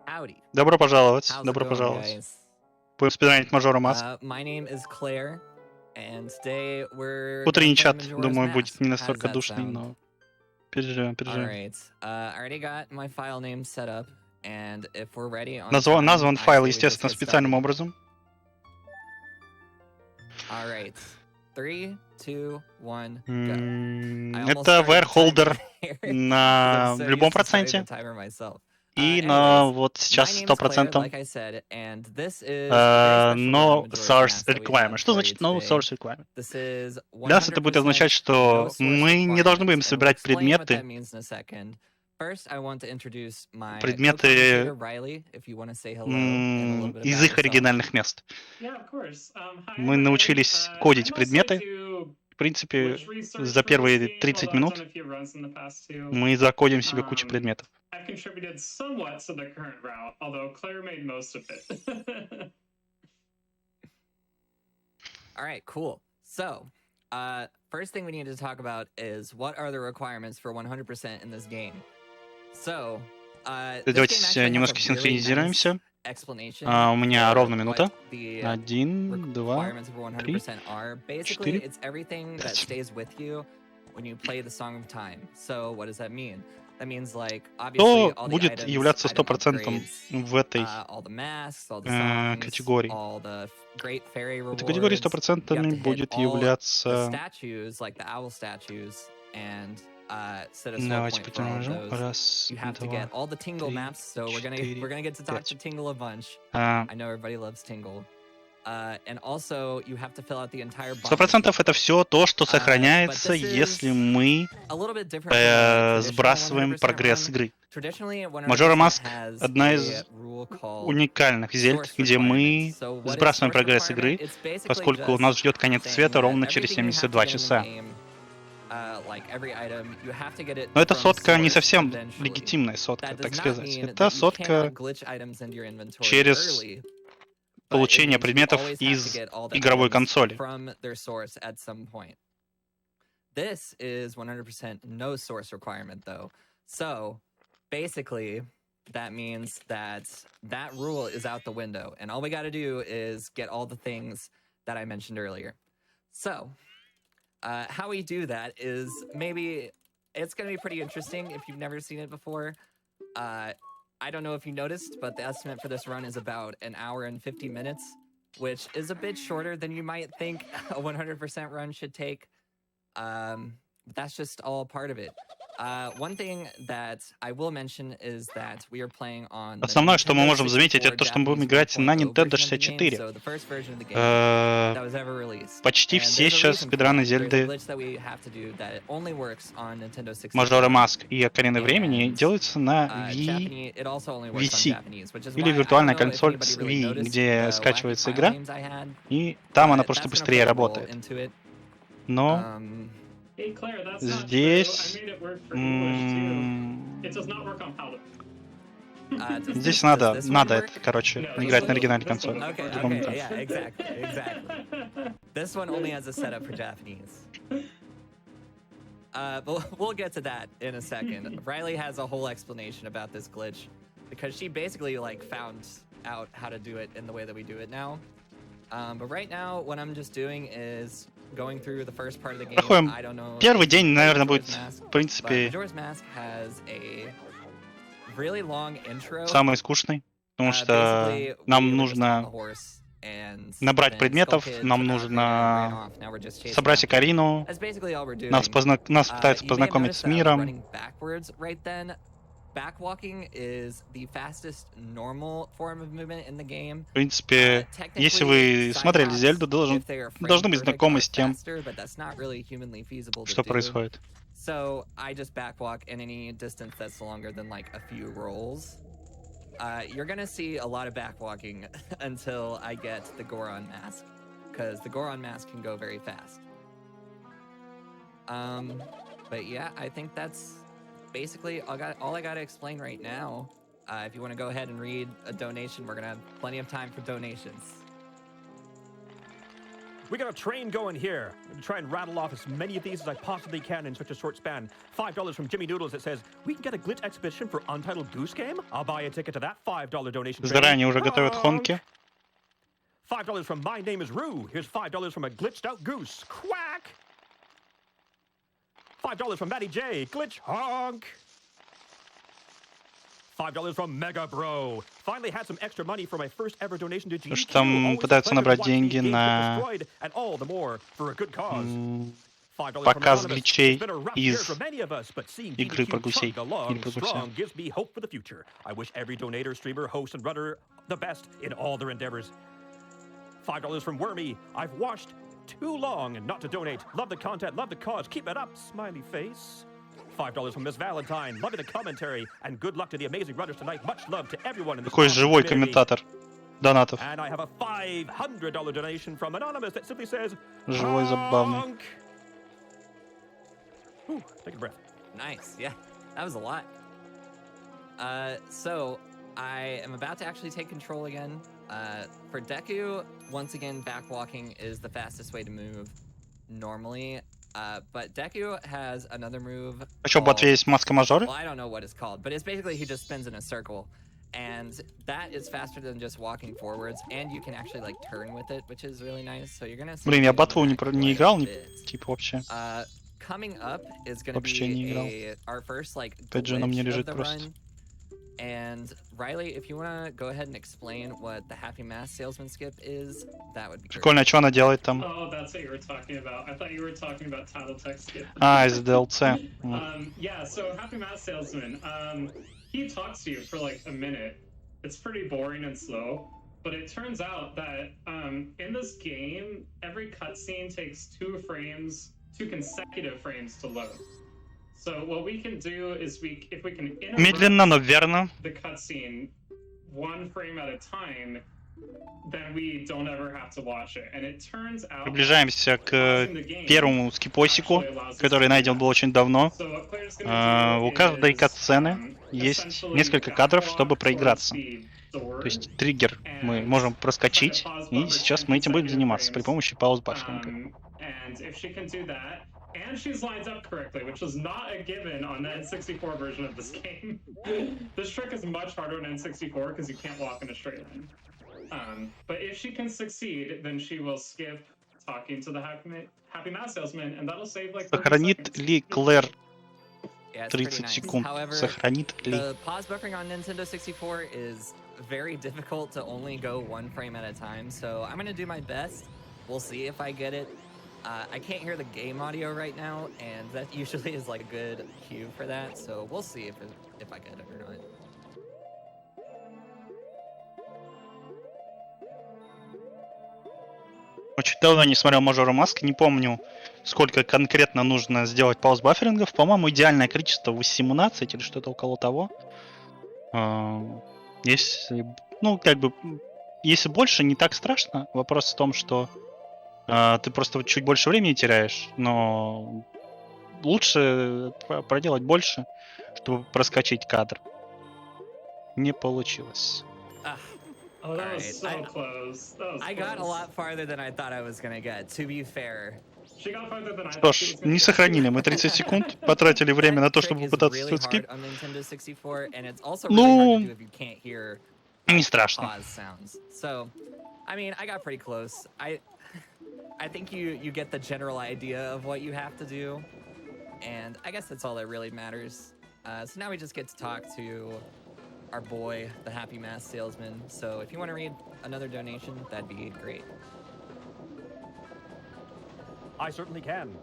Howdy. Добро пожаловать, How's it добро going, пожаловать. guys? Будем спидранить Majora Mask. My name is Claire, and today we're Утренний gonna play чат, Majora's думаю, Mask. будет не How does настолько that душный, sound? но переживем, All переживем. right. I already got my file name set up, and if we're ready on Назван time, файл, I say we just естественно, get специальным started. образом. All right. 3, 2, 1, go. Это where-holder на любом проценте. И на вот сейчас 100%. No source requirement. Что значит no source requirement? Для нас это будет означать, что мы не должны будем собирать предметы, из их оригинальных мест. Мы научились кодить предметы. В принципе, за первые 30 минут мы закодим себе кучу предметов. I've contributed somewhat to the current route, although Claire made most of it. All right, cool. So, first thing we need to talk about is what are the requirements for 100% in this game. So, давайте немножко синхронизируемся. У меня ровно минута. 1, 2, 3, 4, 5. Что будет являться 100% в этой категории? В этой категории 100% будет являться... Давайте потянем. Раз, два, три, 4, 100% это все то, что сохраняется, если мы сбрасываем прогресс игры. Majora Mask — одна из уникальных Зельд, где мы сбрасываем прогресс игры, поскольку нас ждет конец света ровно через 72 часа. Но эта сотка не совсем легитимная сотка, так сказать. Это сотка через получение предметов из игровой консоли. This is 100% no source requirement, though. So, basically, that means that that rule is out the window, and all we got to do is get all the things that I mentioned earlier. So, how we do that is maybe it's going to be pretty interesting if you've never seen it before. I don't know if you noticed, but the estimate for this run is about 1 hour and 50 minutes, which is a bit shorter than you might think a 100% run should take. That's just all part of it. One thing that I will mention is that we are playing on. Основное, что мы можем заметить, это то, что мы будем играть на Nintendo 64. Почти все сейчас спидраны Зельды Majora Mask и Ocarina времени делаются на VC, или виртуальная консоль с Wii, где скачивается игра, и там она просто быстрее работает. Но здесь... Здесь надо это, короче, играть на оригинальной консоли. This one only has a setup for Japanese. But we'll get to that in a second. Riley has a whole explanation about this glitch because she basically found out how to do it in the way that we do it now. But right now, what I'm just doing is going through the first part of the game. I don't know. Первый день, наверное, будет, в принципе, самый скучный, потому что нам нужно набрать предметов, нам нужно собрать Окарину, нас пытаются познакомить с миром. В принципе, если вы смотрели Зельду, должны быть знакомы с тем, что происходит. So I just backwalk in any distance that's longer than a few rolls. You're gonna see a lot of backwalking until I get the Goron mask, because the Goron mask can go very fast. But yeah, I think that's basically all I gotta explain right now. If you want to go ahead and read a donation, we're gonna have plenty of time for donations. We got a train going here. I'm gonna try and rattle off as many of these as I possibly can in such a short span. $5 from Jimmy Noodles that says, we can get a glitch exhibition for Untitled Goose Game. I'll buy a ticket to that $5 donation. Заранее уже готовят хонки. $5 from My Name is Rue. Here's $5 from a glitched out goose. Quack! $5 from Matty J. Glitch honk. $5 from Mega Bro. Finally had some extra money for my first ever donation to GDQ. Потому что там пытаются набрать деньги на показ гличей из игры про гусей. Или про гуся. Gives me hope for the future. I wish every donator, streamer, host, and runner the best in all their endeavors. $5 from Wormy. I've watched too long not to donate. Love the content, love the cause. Keep it up, smiley face. $5 from Miss Valentine. Loving the commentary and good luck to the amazing runners tonight. Much love to everyone in this. Такой живой комментатор донатов. And I have a $500 donation from Anonymous that simply says, Живой, забавный. Ooh, take a breath. Nice, yeah, that was a lot. So I am about to actually take control again. For Deku, once again, backwalking is the fastest way to move normally. But Deku has another move. Хочу бы ответить маска Мажоры. Well, I don't know what it's called, but it's basically he just spins in a circle. And that is faster than just walking forwards, and you can actually like turn with it, which is really nice. So you're gonna see. Блин, я ботву не играл, типа вообще. Coming up is gonna be our first like glitch of the run. And Riley, if you wanna go ahead and explain what the Happy Mask Salesman skip is, that would be great. Прикольно, а что она делает там? Oh, that's what you were talking about. I thought you were talking about title text skip. А, из DLC. Yeah, so Happy Mask Salesman. He talks to you for like a minute. It's pretty boring and slow, but it turns out that in this game, every cutscene takes 2 consecutive frames to load. So what we can do is if we can Медленно, но верно. the cutscene 1 frame at a time, then we don't ever have to watch it. And it turns out Приближаемся к первому скипосику, который найден был очень давно. У каждой катсцены есть несколько кадров, чтобы проиграться. То есть триггер мы можем проскочить, и сейчас мы этим будем заниматься при помощи пауз-бафферинга. And she's lined up correctly, which was not a given on the N64 version of this game. This trick is much harder on N64 because you can't walk in a straight line. But if she can succeed, then she will skip talking to the Happy Mask Salesman, and that'll save like 30 Сохранит ли Клэр Yeah, 30 nice. секунд? However, Сохранит ли? the pause buffering on Nintendo 64 is very difficult to only go 1 frame at a time, so I'm gonna do my best. We'll see if I get it. I can't hear the game audio right now, and that usually is like a good cue for that, so we'll see if I get it or not. Очень давно не смотрел Majora Mask, не помню, сколько конкретно нужно сделать пауз-бафферингов. По-моему, идеальное количество 18 или что-то около того. Если, ну, как бы, если больше, не так страшно. Вопрос в том, что ты просто чуть больше времени теряешь, но лучше проделать больше, чтобы проскочить кадр. Не получилось. Oh, that was so close. I got a lot farther than I thought I was gonna get, to be fair. Что ж, не сохранили мы 30 секунд, потратили время на то, чтобы попытаться сделать скип. Ну, не страшно. So, I mean, I got pretty close. I think you get the general idea of what you have to do, and I guess that's all that really matters. So now we just get to talk to our boy, the Happy Mask Salesman. So if you want to read another donation, that'd be great. I certainly can.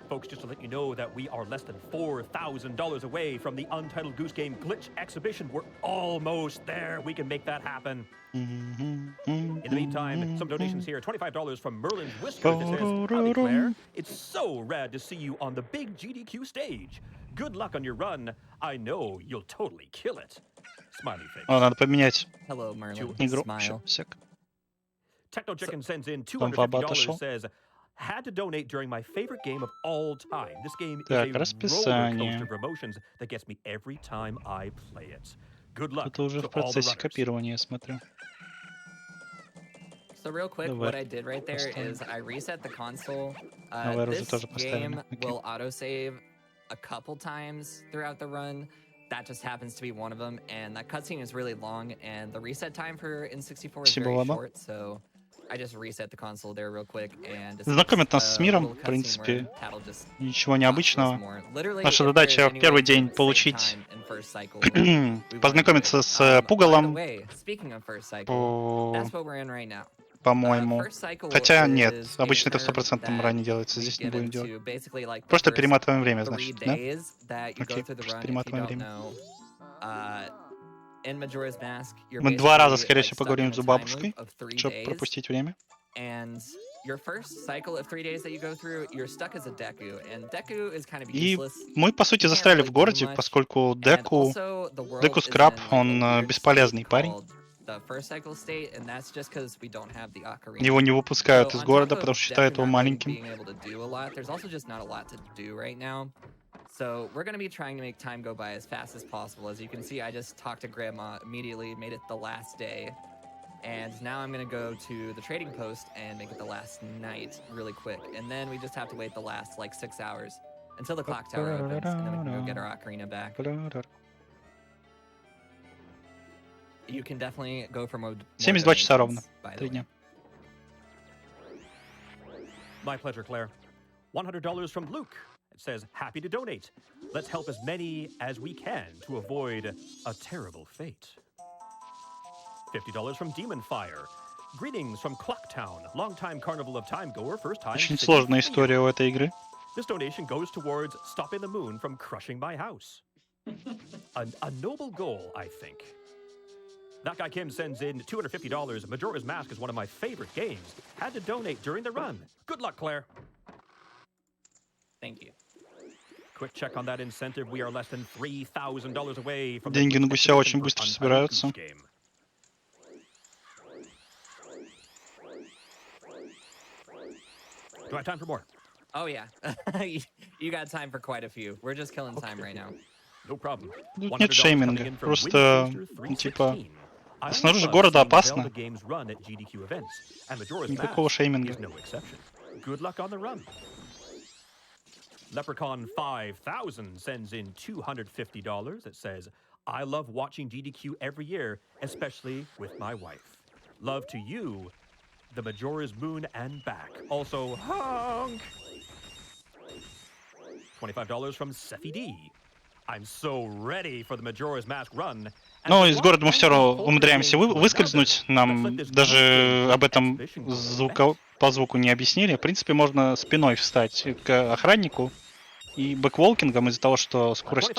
Folks, just to let you know that we are less than $4,000 away from the Untitled Goose Game Glitch Exhibition. We're almost there. We can make that happen. In the meantime, some donations here. $25 from Merlin's Whisker that says, "Howdy, Claire. It's so rad to see you on the big GDQ stage. Good luck on your run. I know you'll totally kill it." Smiley face. Надо поменять Hello, Merlin. игру. Smile. Techno Chicken sends in $250, says, "Had to donate during my favorite game of all time. This game is a roller coaster of emotions that gets me every time I play it. Good luck." Это уже в процессе копирования, я смотрю. So real quick, what I did right there is I reset the console. This game will autosave a couple times throughout the run. That just happens to be one of them, and that cutscene is really long, and the reset time for N64 is very short, so I just reset the console there real quick, and знакомит нас с миром, в принципе, ничего необычного. Наша задача в первый день получить, познакомиться с пугалом, по-моему. Хотя нет, обычно это в 100% ране делается, здесь не будем делать. Просто перематываем время, значит, да? Окей, просто перематываем время. Мы 2 раза, скорее всего, поговорим с бабушкой, чтобы пропустить время. И мы, по сути, застряли в городе, поскольку Деку Скраб, он бесполезный парень. Его не выпускают из города, потому что считают его маленьким. So we're going to be trying to make time go by as fast as possible. As you can see, I just talked to Grandma immediately, made it the last day. And now I'm going to go to the trading post and make it the last night really quick. And then we just have to wait the last, like, 6 hours until the clock tower opens, and then we can go get our ocarina back. You can definitely go for more 72 часа ровно. 3 дня. My pleasure, Claire. $100 from Luke. It says, happy to donate. Let's help as many as we can to avoid a terrible fate. $50 from Demon Fire. Greetings from Clocktown, longtime Carnival of Time goer, first time. Очень сложная история у этой игры. This donation goes towards stopping the moon from crushing my house. A noble goal, I think. That guy Kim sends in $250. Majora's Mask is one of my favorite games. Had to donate during the run. Good luck, Claire. Thank you. Quick check on that incentive. We are less than $3,000 away from Деньги на гуся очень быстро собираются. Do I have time for more? Oh yeah, you got time for quite a few. We're just killing time right now. No problem. Тут нет шейминга, просто, типа, снаружи города опасно. Никакого шейминга. Good luck on the run. Leprechaun 5000 sends in $250. It says, I love watching GDQ every year, especially with my wife. Love to you, the Majora's Moon and back. Also, honk! $25 from Seffi D. I'm so ready for the Majora's Mask run. Но из города мы все равно умудряемся выскользнуть. Нам даже об этом по звуку не объяснили. В принципе, можно спиной встать к охраннику и бэкволкингом из-за того, что скорость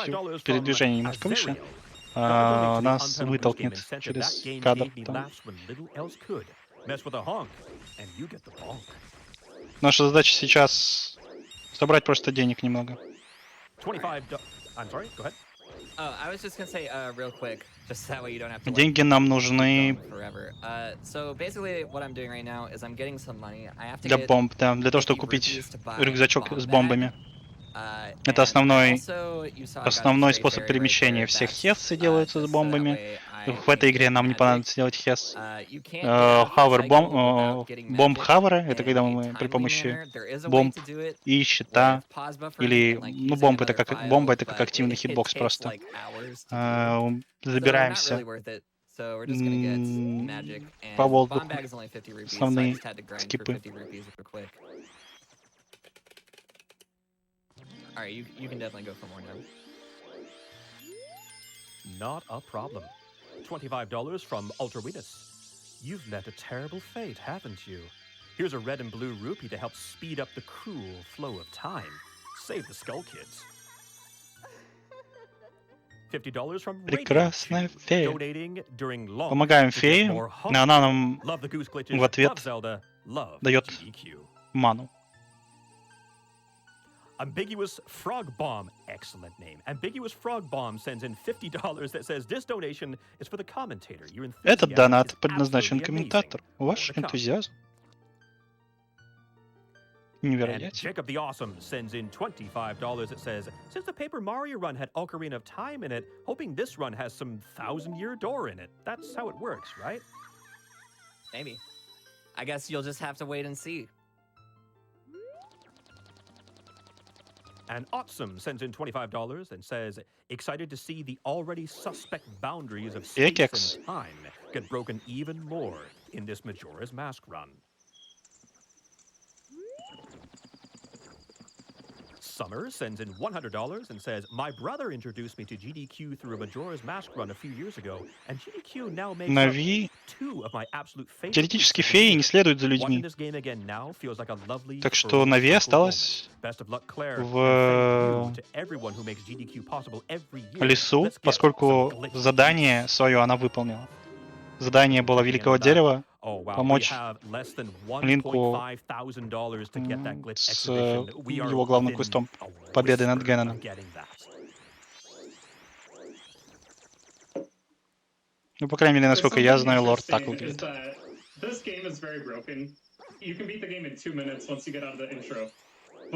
передвижения немножко выше, нас вытолкнет через кадр. Наша задача сейчас собрать просто денег немного. Деньги нам нужны для бомб, да, для того, чтобы купить рюкзачок с бомбами. Это основной способ перемещения. Все хессы делаются с бомбами. В этой игре нам не понадобится делать хесс. Бомб хавера — это когда мы при помощи бомб и щита, или, ну, бомба это как активный хитбокс просто. Забираемся по воздуху. Основные скипы. All right, you can definitely go for more now. Not a problem. $25 from Ultraweedus. You've met a terrible fate, haven't you? Here's a red and blue rupee to help speed up the cruel flow of time. Save the Skull Kids. $50 from Прекрасная фея. Donating during long. Помогаем фее, но она нам в ответ дает ману. Ambiguous Frog Bomb, excellent name. Ambiguous Frog Bomb sends in $50 that says this donation is for the commentator. Этот донат предназначен комментатору. Ваш энтузиазм невероятен. Jacob the Awesome sends in $25 that says, since the Paper Mario run had Ocarina of Time in it, hoping this run has some 1000-year door in it. That's how it works, right? Maybe. I guess you'll just have to wait and see. And Otsum sends in $25 and says, excited to see the already suspect boundaries of space and time get broken even more in this Majora's Mask run. Summer sends in $100 and says, my brother introduced me to GDQ through a Majora's Mask run a few years ago, and GDQ now makes up two of my absolute favorites. Теоретически феи не следуют за людьми. Так что Нави осталась в лесу, поскольку задание свое она выполнила. Задание было Великого Дерева помочь Линку с его главным квестом победы над Геноном. Ну, по крайней мере, насколько я знаю, лорд так выглядит. But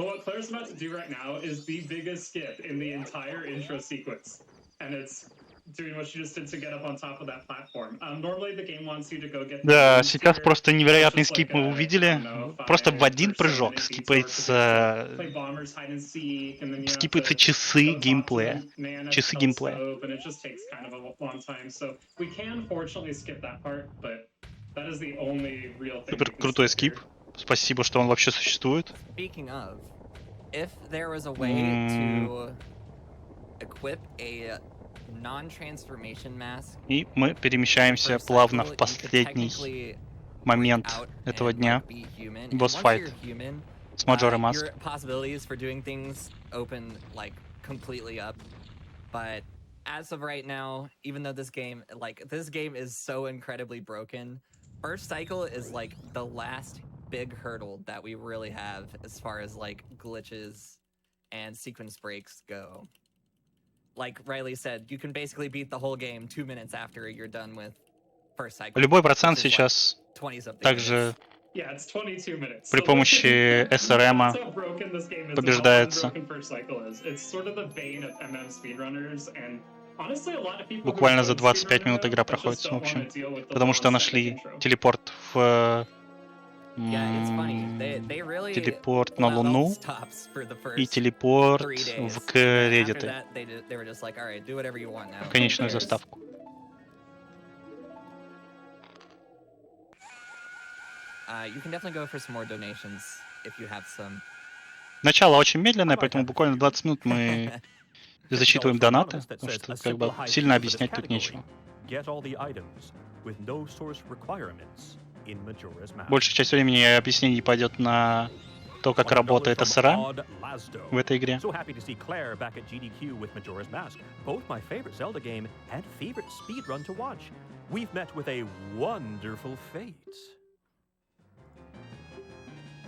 what Claire's about to do right now is the biggest skip in the entire intro sequence. And it's doing what she just did to get up on top of that platform. Normally the game wants you to go get Да, сейчас просто невероятный скип мы увидели. Просто в один прыжок скипается часы геймплея. Часы геймплея. Супер крутой скип. Спасибо, что он вообще существует. Speaking of, if there was a way to equip a non-transformation mask, и мы перемещаемся плавно в последний момент этого дня. Босс-файт с Majora Mask. Your possibilities for doing things open like completely up, but as of right now, even though this game is so incredibly broken, first cycle is like the last big hurdle that we really have as far as like glitches and sequence breaks go. Like Riley said, you can basically beat the whole game 2 minutes after you're done with first cycle. Любой процент сейчас также при помощи SRM побеждается. Буквально за 25 минут игра проходит, в общем. Потому что нашли телепорт в... телепорт на Луну и телепорт в кредиты. В конечную заставку. Начало очень медленное, поэтому буквально 20 минут мы зачитываем донаты, потому что как бы сильно объяснять тут нечего. Большая часть времени объяснений пойдет на то, как работает SRM в этой игре.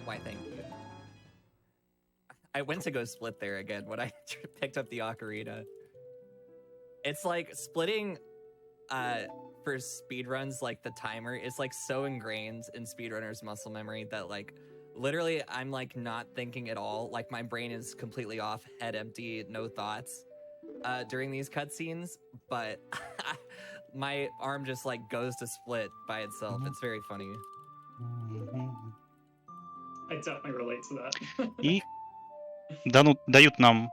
Why, thank you. I went to go split there again when I picked up the ocarina. It's like splitting for speedruns, like the timer is like so ingrained in speedrunners' muscle memory that like literally I'm like not thinking at all. Like my brain is completely off, head empty, no thoughts during these cutscenes, but my arm just like goes to split by itself. It's very funny. I definitely relate to that. И дают нам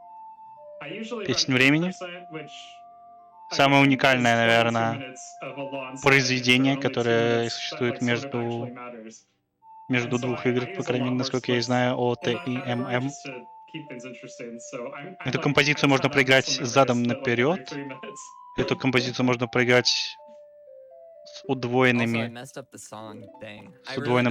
песню времени. Самое уникальное, наверное, произведение, которое существует между двух игр, по крайней мере, насколько я знаю, ОТ и ММ. Эту композицию можно проиграть задом наперед. Эту композицию можно проиграть с удвоенным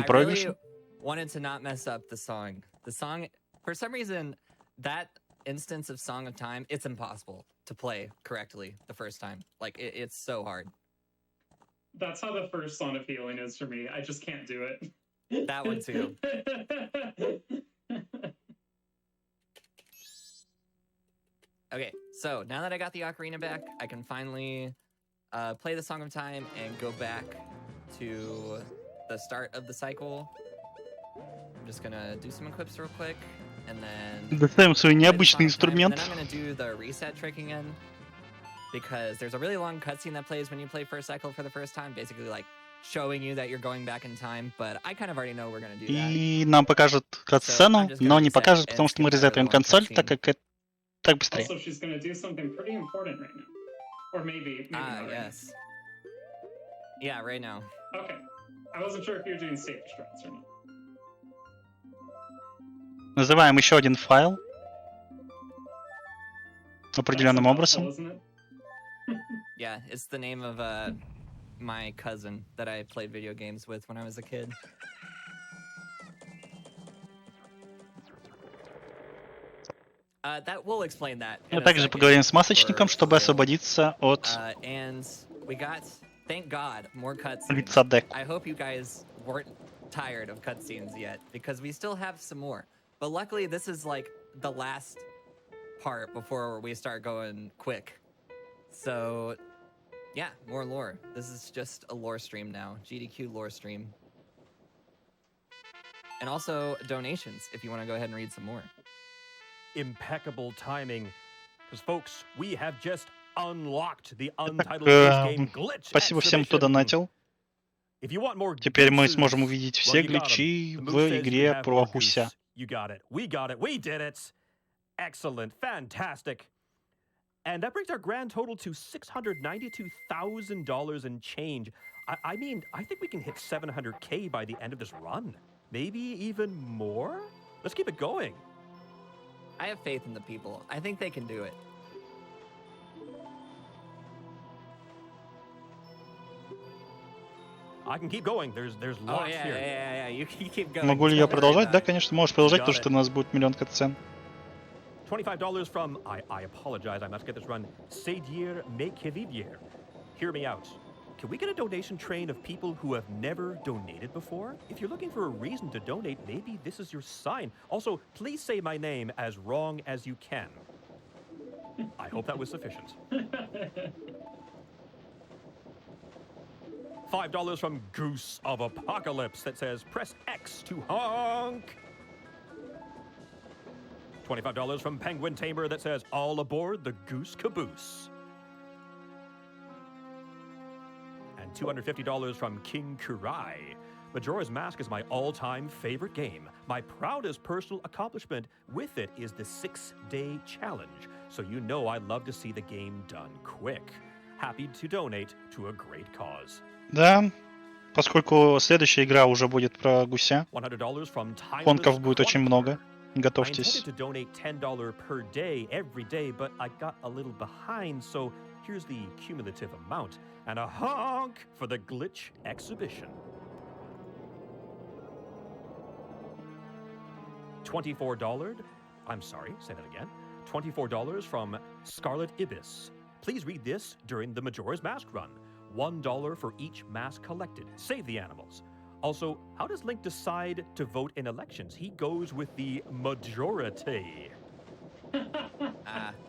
проигрышем. Wanted to not mess up the song. The song, for some reason, that instance of Song of Time, it's impossible to play correctly the first time. Like, it's so hard. That's how the first Song of Healing is for me. I just can't do it. That one too. Okay, so now that I got the ocarina back, I can finally play the Song of Time and go back to the start of the cycle. I'm just gonna do some equips real quick, and then доставим свой необычный инструмент. And then I'm gonna do the reset trick again, because there's a really long cutscene that plays when you play first cycle for the first time, basically like showing you that you're going back in time, but I kind of already know we're going to do that. И нам покажет кат-сцену, но не покажет, потому что мы резетаем консоль, так как так быстрее. Also, she's going to do something pretty important right now. Or maybe not right yes. Yeah, right now. Okay. I wasn't sure if you were doing safe strats or not. Называем еще один файл определенным образом. Yeah, it's the name of my cousin that I played video games with when I was a kid. That we'll explain that. Мы также поговорим с масочником, чтобы освободиться от And we got, thank God, more cutscenes. лица Деку. I hope you guys weren't tired of cutscenes yet, because we still have some more. But luckily, this is like the last part before we start going quick. So, yeah, more lore. This is just a lore stream now. GDQ lore stream. And also donations, if you want to go ahead and read some more. Impeccable timing. Because, folks, we have just unlocked the untitled game glitch. Спасибо всем, кто донатил. Теперь мы сможем увидеть все гличи в игре про гуся. You got it. We got it. We did it. Excellent. Fantastic. And that brings our grand total to $692,000 and change. I mean, I think we can hit 700K by the end of this run. Maybe even more? Let's keep it going. I have faith in the people. I think they can do it. I can keep going. There's lots here. Yeah. You keep going. Могу ли я продолжать? Да, конечно, можешь продолжать, потому что у нас будет миллион катсцен. $25 from, I apologize, I must get this run, Sadier Mekevivier. Hear me out. Can we get a donation train of people who have never donated before? If you're looking for a reason to donate, maybe this is your sign. Also, please say my name as wrong as you can. I hope that was sufficient. $5 from Goose of Apocalypse that says, press X to honk. $25 from Penguin Tamer that says, all aboard the Goose Caboose. And $250 from King Kurai. Majora's Mask is my all-time favorite game. My proudest personal accomplishment with it is the 6-day challenge. So you know I love to see the game done quick. Happy to donate to a great cause. Да, поскольку следующая игра уже будет про гуся, конков будет очень много. Готовьтесь. I intended to donate $10 per day every day, but I got a little behind, so here's the cumulative amount. And a honk for the glitch exhibition. $24. I'm sorry, say that again. $24 from Scarlet Ibis. Please read this during the Majora's Mask run. $1 for each mask collected. Save the animals. Also, how does Link decide to vote in elections? He goes with the majority.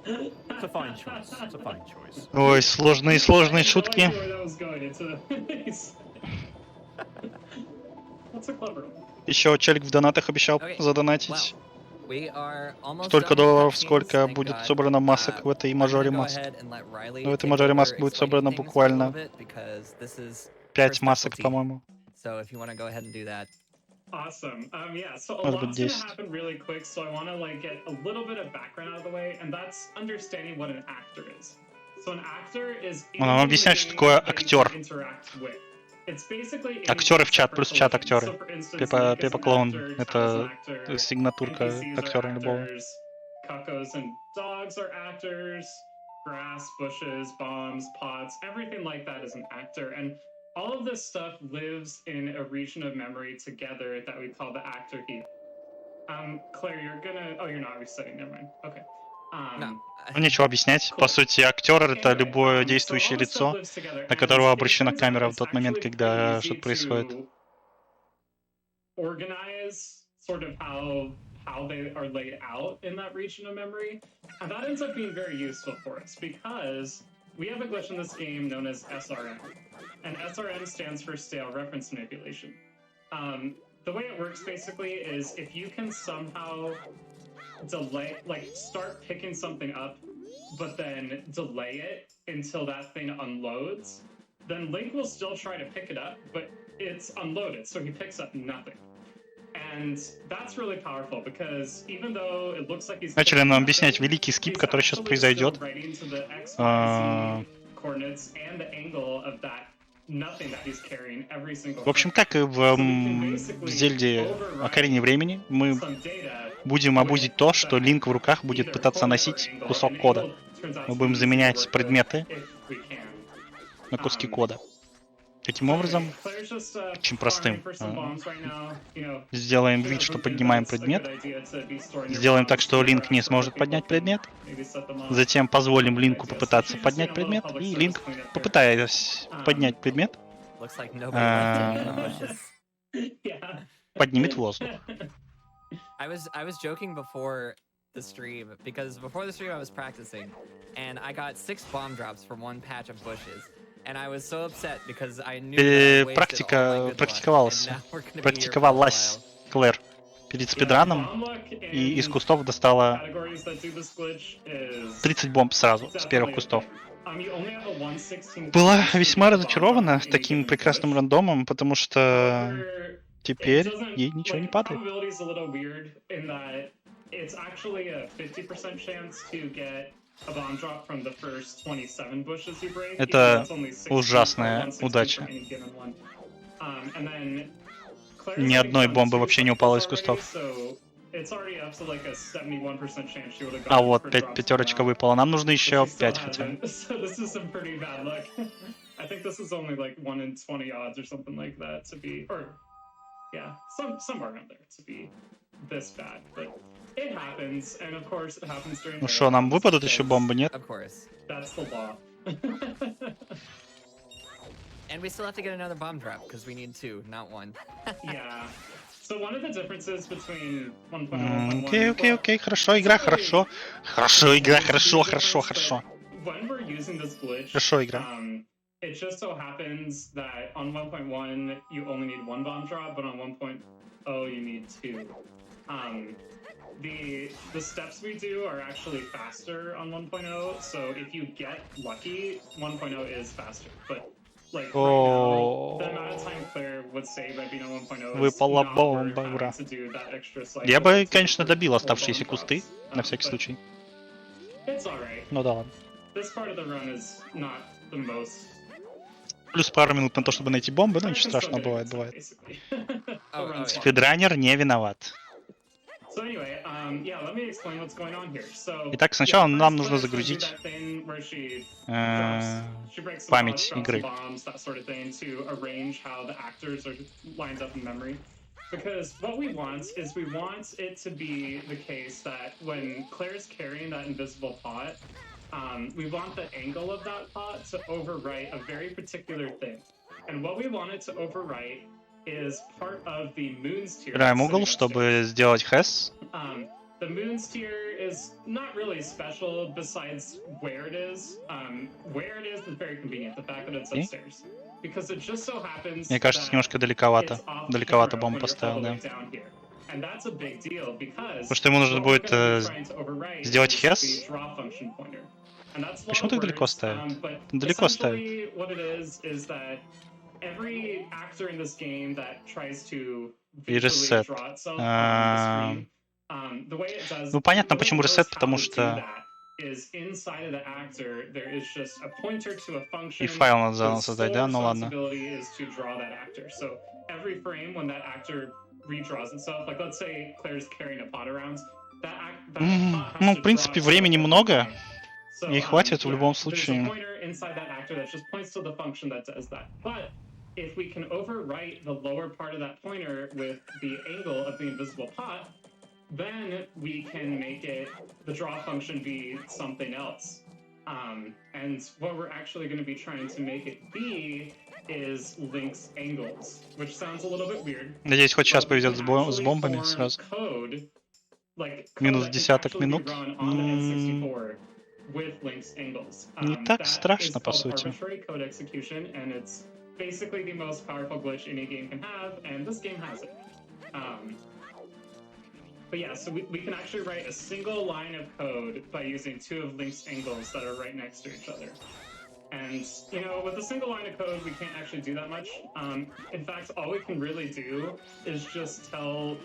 It's a fine choice. It's a fine choice. Ой, сложные шутки. Еще челик в донатах обещал задонатить. Столько долларов, сколько будет собрано масок в этой мажоре маск. В этой мажоре маск будет собрано буквально 5 масок, по-моему. So if you want to go ahead and do that. Awesome. Yeah, so a lot's going to happen really quick, so I want to get a little bit of background out of the way, and that's understanding what an actor is. So an actor is объясняет, что такое актер. Актеры в чат, плюс чат актеры. Пеппа Клоун — это сигнатурка актера любого. Cuckoos and dogs are actors. Grass, bushes, bombs, pots, everything like that is an actor. And all of this stuff lives in a region of memory together that we call the actor heap. Claire, you're gonna... Oh, you're not resetting, never mind. Okay. Нечего объяснять. По сути, актер — это любое действующее лицо, на которого обращена камера в тот момент, когда что-то происходит. Organize sort of how they are laid out in that region of memory. And that ends up being very useful for us because we have a glitch in this game known as SRM. And SRM stands for stale reference manipulation. The way it works basically is if you can somehow delay, start picking something up, but then delay it until that thing unloads, then Link will still try to pick it up, but it's unloaded, so he picks up nothing. And that's really powerful because even though it looks like he's начали нам объяснять великий скип, который сейчас произойдет. В общем, как и в Зельде Окарине Времени, мы будем обузить то, что Линк в руках будет пытаться носить кусок кода. Мы будем заменять предметы на куски кода. Таким образом, очень простым. Сделаем вид, что поднимаем предмет. Сделаем так, что Линк не сможет поднять предмет. Затем позволим Линку попытаться поднять предмет. И Линк, попытаясь поднять предмет, поднимет воздух. I was joking before the stream because before the stream I was practicing and I got 6 bomb drops from one patch of bushes. And I was so upset because I knew that I wasted all my good luck. Практиковалась Клэр перед спидраном, и из кустов достала 30 бомб сразу, с первых кустов. Была весьма разочарована таким прекрасным рандомом, потому что теперь ей ничего не падает. Это ужасная удача. Ни одной бомбы вообще не упало из кустов. А вот, пятерочка выпала. Нам нужно еще 5 хотя бы. Ну что, нам выпадут еще бомбы, нет? And we still have to get another bomb drop because we need 2, not 1. Yeah. So one of the differences between 1.0 and 1.1. Окей, хорошо, игра, хорошо. Хорошо, игра, хорошо. When we're using this glitch, хорошо, игра. It just so happens that on 1.1 you only need 1 bomb drop, but on 1.0 you need 2. The steps we do are actually faster on 1.0, so if you get lucky, 1.0 is faster. But like right now, the amount of time Claire would save by being on 1.0 Выпала бомба, ура. Я бы, конечно, добил оставшиеся кусты, на всякий случай. Ну да ладно. Плюс пару минут на то, чтобы найти бомбы, но ничего страшного, бывает. Спидранер не виноват. Итак, сначала нам нужно загрузить память игры. Because what we want is we want it to be the case that when Claire's carrying that invisible pot, we want the angle of that pot to overwrite a very particular thing. And what we want it to overwrite is part of the moon's tier. Выбираем угол, чтобы сделать хэс. The moon's tier is not really special besides where it is. Where it is very convenient, the fact that it's upstairs. Because it just so happens. Мне кажется, немножко далековато бомбу поставил, да. Потому что ему нужно будет сделать хэс. Почему так далеко ставит? Далеко ставит. И ресет. Ну понятно, почему ресет, потому что и файл надо заново создать, да? Ну ладно. Ну, в принципе, времени много. Ей хватит в любом случае. If we can overwrite the lower part of that pointer with the angle of the invisible pot, then we can make it, the draw function be something else. And what we're actually going to be trying to make it be is Link's angles, which sounds a little bit weird. Надеюсь, хоть сейчас повезет с бомбами сразу. Минус десяток минут. Не так страшно, по сути. Basically the most powerful glitch any game can have, and this game has it. But yeah, so we can actually write a single line of code by using 2 of Link's angles that are right next to each other. And And, you know, with a single line of code, we can't actually do that much. In fact, all we can really do is just tell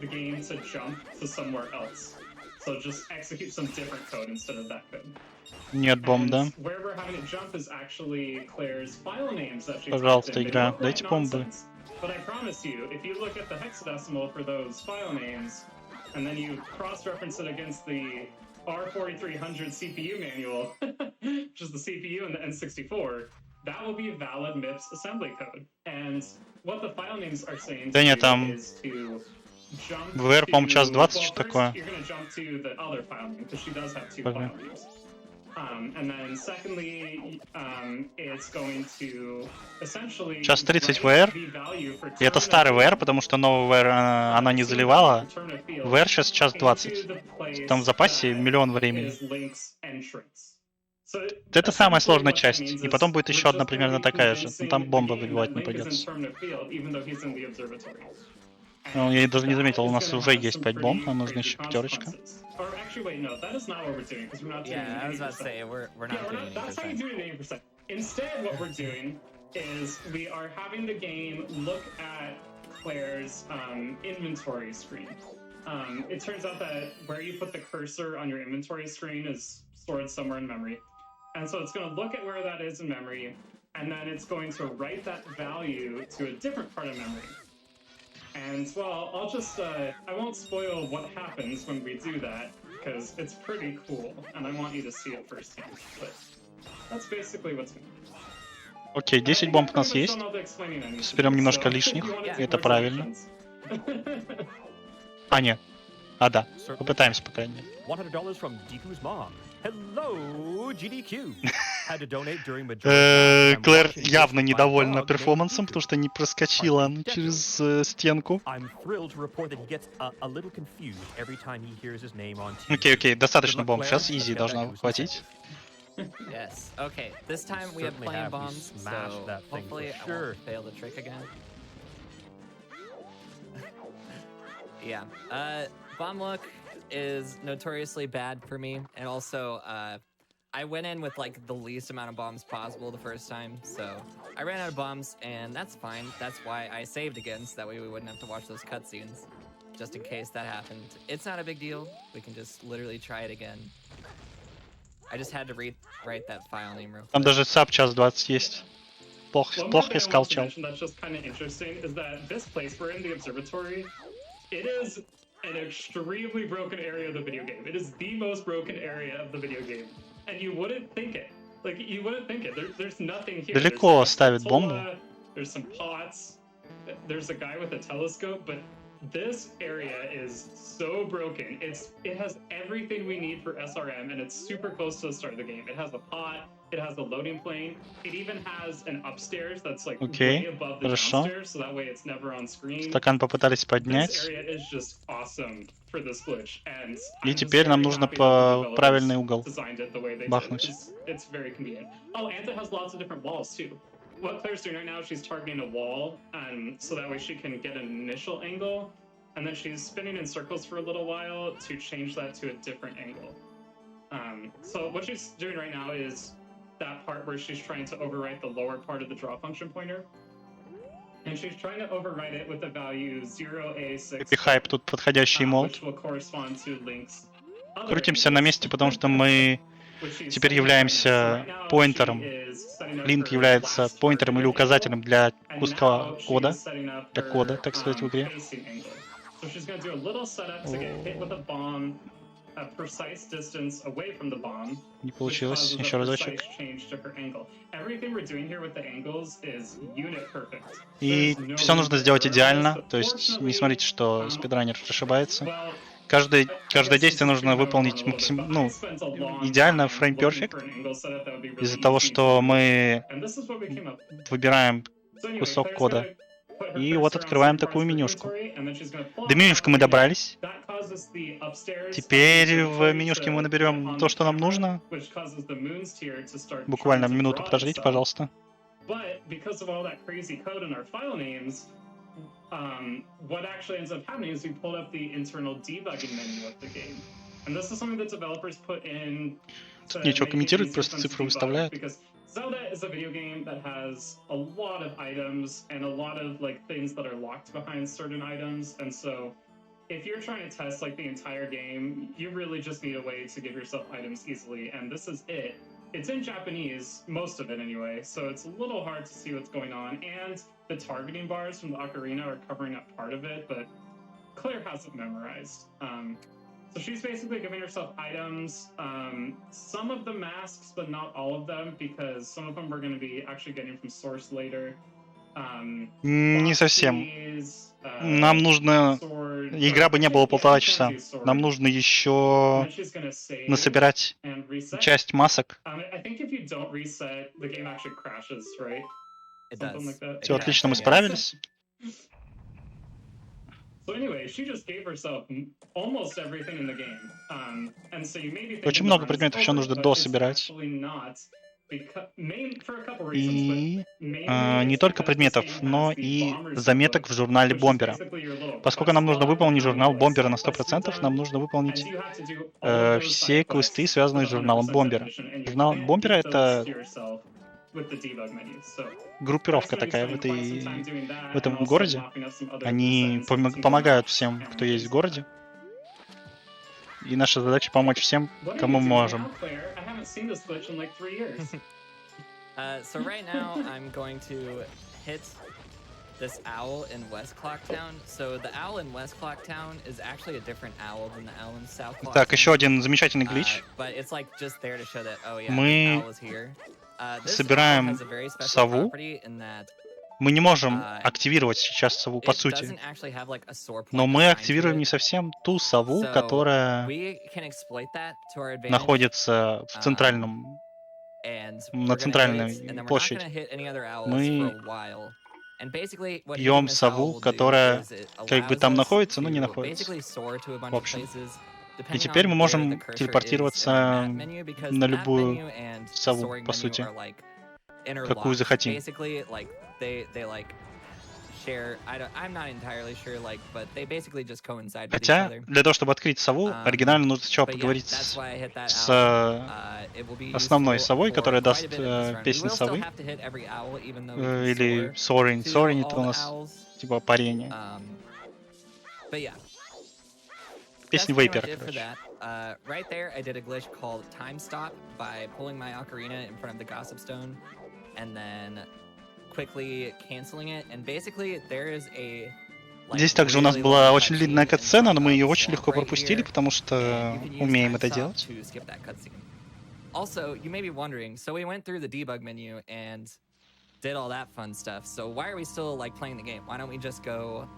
the game to jump to somewhere else. So just execute some different code instead of that code. Нет бомб, да? Where we're having it jump is actually Claire's file names that she Пожалуйста, игра, дайте бомбы. But I promise you, if you look at the hexadecimal for those file names, and then you cross-reference it against the R4300 CPU manual, which is the CPU and the N64, that will be valid MIPS assembly code. And what the file names are saying Да нет, to там is to jump VR, по-моему, час 20, well, что first, такое. you're going to jump to the other file name, because she does have two file names. And then secondly, it's going to essentially Час 30 VR. И это старый VR, потому что новый VR она не заливала. VR сейчас час 20. Там в запасе миллион времени. Это самая сложная часть. И потом будет еще одна примерно такая же. Но там бомба выбивать не придется. Ну, я даже не заметил, у нас уже есть 5 бомб, нам нужна еще пятерочка. Yeah, I was about to say, we're not doing 80%. Instead, what we're doing is we are having the game look at Claire's inventory screen. It turns out that where you put the cursor on your inventory screen is stored somewhere in memory. And so it's going to look at where that is in memory, and then it's going to write that value to a different part of memory. And, well, I'll just, I won't spoil what happens when we do that, because it's pretty cool, and I want you to see it firsthand. But that's basically what's going on. Окей, 10 бомб у нас есть. Соберем немножко лишних, и это правильно. А, нет. А, да. Попытаемся, по крайней мере. $100 from Diku's mom. Hello, GDQ. Had to donate during Majora. Клэр явно недовольна перформансом, потому что не проскочила через стенку. I'm thrilled to report that he gets a little confused every time he hears his name on TV. Окей, достаточно бомб. Сейчас изи должна хватить. Yes. Okay. This time we have plain bombs, so hopefully I won't fail the trick again. Yeah. Bomb look is notoriously bad for me, and also I went in with like the least amount of bombs possible the first time, so I ran out of bombs, and that's fine. That's why I saved again, so that way we wouldn't have to watch those cutscenes, just in case that happened. It's not a big deal. We can just literally try it again. I just had to rewrite that file name real quick. Там даже саб час 20 есть. Плохо искал чел. That's just kind of interesting is that this place we're in, the observatory, it is an extremely broken area of the video game. It is the most broken area of the video game. And you wouldn't think it. Like, you wouldn't think it. There's nothing here. Далеко ставит бомбу. There's some pots. There's a guy with a telescope, but this area is so broken. It has everything we need for SRM, and it's super close to the start of the game. It has a pot, it has a loading plane, it even has an upstairs that's like way above the downstairs, so that way it's never on screen. Стакан попытались поднять. This area is just awesome for this glitch, and И теперь нам нужно по правильный угол бахнуть. It's very convenient. Oh, and it has lots of different walls too. What Claire's doing right now, she's targeting a wall, so that way she can get an initial angle, and then she's spinning in circles for a little while to change that to a different angle. So what she's doing right now is that part where she's trying to overwrite the lower part of the draw function pointer, and she's trying to overwrite it with the value 0A6, Пихаем тут подходящий молот. which will correspond to Link's other Крутимся на месте, потому что мы теперь являемся поинтером. Link является поинтером или указателем для куска кода, для кода, так сказать, в игре. Не получилось. Еще разочек. И все нужно сделать идеально. То есть не смотрите, что спидранер ошибается. Каждое действие нужно выполнить идеально, frame perfect, из-за того, что мы выбираем кусок кода. И вот открываем такую менюшку. До менюшки мы добрались. Теперь в менюшке мы наберем то, что нам нужно. Буквально минуту подождите, пожалуйста. What actually ends up happening is we pulled up the internal debugging menu of the game. And this is something that developers put in. Тут нечего комментировать, просто цифру выставляют. Zelda is a video game that has a lot of items and a lot of like things that are locked behind certain items, and so if you're trying to test like the entire game, you really just need a way to give yourself items easily, and this is it. It's in Japanese, most of it anyway, so it's a little hard to see what's going on, and the targeting bars from the ocarina are covering up part of it, but Claire has it memorized. So she's basically giving herself items, some of the masks, but not all of them, because some of them we're going to be actually getting from Source later. Не совсем. Нам нужно... Игра бы не была 1,5 часа. Нам нужно еще насобирать часть масок. Все отлично, мы справились. Очень много предметов еще нужно дособирать. И не только предметов, но и заметок в журнале Бомбера. Поскольку нам нужно выполнить журнал Бомбера на 100%, нам нужно выполнить все квесты, связанные с журналом Бомбера. Журнал Бомбера — это группировка такая в этом городе. Они помогают всем, кто есть в городе. И наша задача — помочь всем, кому мы можем. So right now I'm going to hit this owl in West Clocktown. So the owl in West Clocktown is actually a different owl than the owl in South Clocktown. Так, еще один замечательный глич. But it's like just there to show that, oh yeah, мы the owl is here. собираем сову. Мы не можем активировать сейчас сову по сути, но мы активируем не совсем ту сову, которая находится в на центральной площади. Мы бьем сову, которая как бы там находится, но не находится. В общем. И теперь мы можем телепортироваться на любую сову, по сути, какую захотим. Хотя, для того, чтобы открыть сову, оригинально нужно сначала поговорить с основной совой, которая даст песню совы. Или Soaring. Soaring — это у нас типа парение. Песни Вейпера, короче. Right there, I did a glitch called Time Stop by pulling my ocarina in front of the Gossip Stone and then quickly canceling it. And basically, there is a... Здесь также у нас была очень длинная катсцена, но мы ее очень легко пропустили, потому что умеем это делать. Also, you may be wondering, so we went through the debug menu and did all that fun stuff. So why are we still like playing the game? Why don't we just go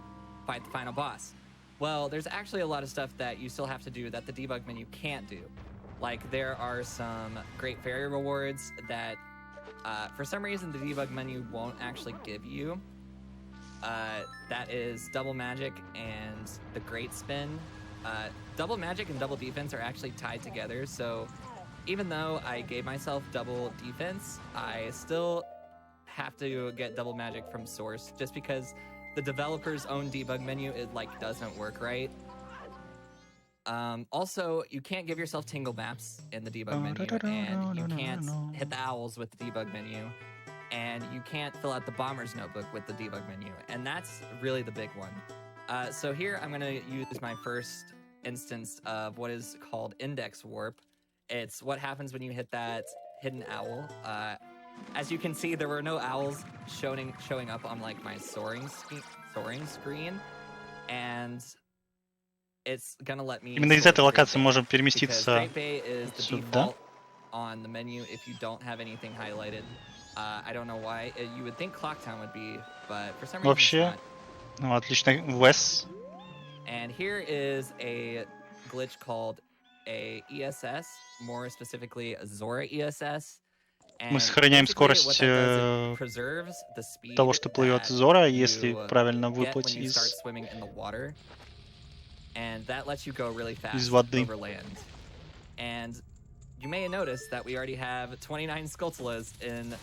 fight the final boss? Well, there's actually a lot of stuff that you still have to do that the debug menu can't do. Like, there are some great fairy rewards that, for some reason, the debug menu won't actually give you. That is double magic and the great spin. Double magic and double defense are actually tied together, so even though I gave myself double defense, I still have to get double magic from Source, just because the developer's own debug menu, it like doesn't work right. Also, you can't give yourself tingle maps in the debug menu, and you can't hit the owls with the debug menu, and you can't fill out the bomber's notebook with the debug menu, and that's really the big one. So here I'm gonna use my first instance of what is called index warp. It's what happens when you hit that hidden owl. As you can see, there were no owls showing up on like my soaring screen, and it's gonna let me. Именно из этой локации можем переместиться сюда. On the menu, if you don't have anything highlighted, I don't know why. You would think Clocktown would be, but for some reason Вообще, ну отлично, Wes. And here is a glitch called a ESS, more specifically a Zora ESS. Мы сохраняем скорость того, что плывет Зора, если правильно выплыть из воды. And you may notice that we already have 29 Skulltulas in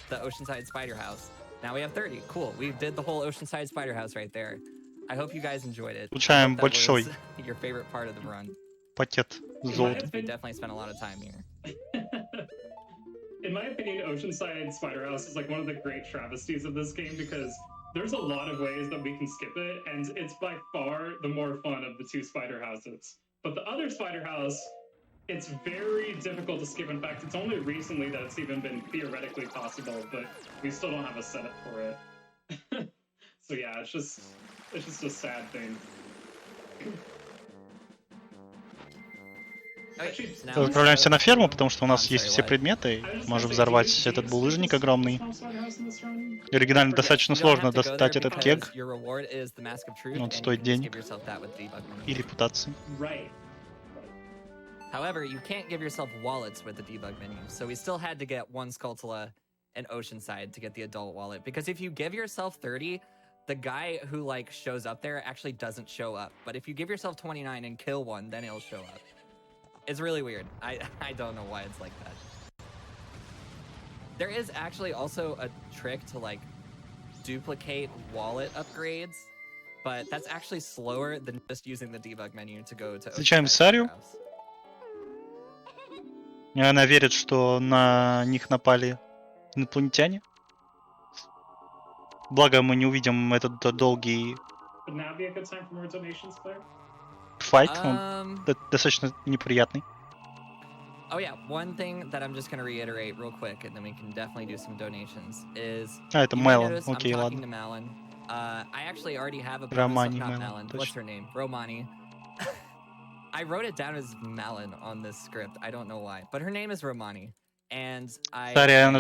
the Oceanside Spider House. Now we have 30. Cool. We did the whole Oceanside Spider House right there. I hope you guys enjoyed it. Получаем большой your favorite part of the run. Пакет золота. We definitely spent a lot of time here. In my opinion, Oceanside Spider House is like one of the great travesties of this game because there's a lot of ways that we can skip it, and it's by far the more fun of the two spider houses. But the other spider house, it's very difficult to skip. In fact, it's only recently that it's even been theoretically possible, but we still don't have a setup for it. So yeah, it's just a sad thing. Отправляемся на ферму, потому что у нас есть все предметы. Можем взорвать этот булыжник огромный. Оригинально достаточно сложно достать этот кег. Он стоит денег и репутации. However, you can't give yourself wallets with the debug menu, so we still had to get one Skulltula and Oceanside to get the adult wallet. Because if you give yourself 30, the guy who like shows up there actually doesn't show up. But if you give yourself 29 and kill one, then he'll show up. It's really weird. I don't know why it's like that. There is actually also a trick to like duplicate wallet upgrades, but that's actually slower than just using the debug menu to go to Встречаем Сарю. И она верит, что на них напали инопланетяне. Благо мы не увидим этот долгий файт, он достаточно неприятный. Oh yeah, one thing that I'm just going to reiterate real quick, and then we can definitely do some donations, is... это Мелон, окей, ладно. I actually already have a bonus, not Malin, what's her name? Romani. I wrote it down as Malin on this script, I don't know why, but her name is Romani. And I am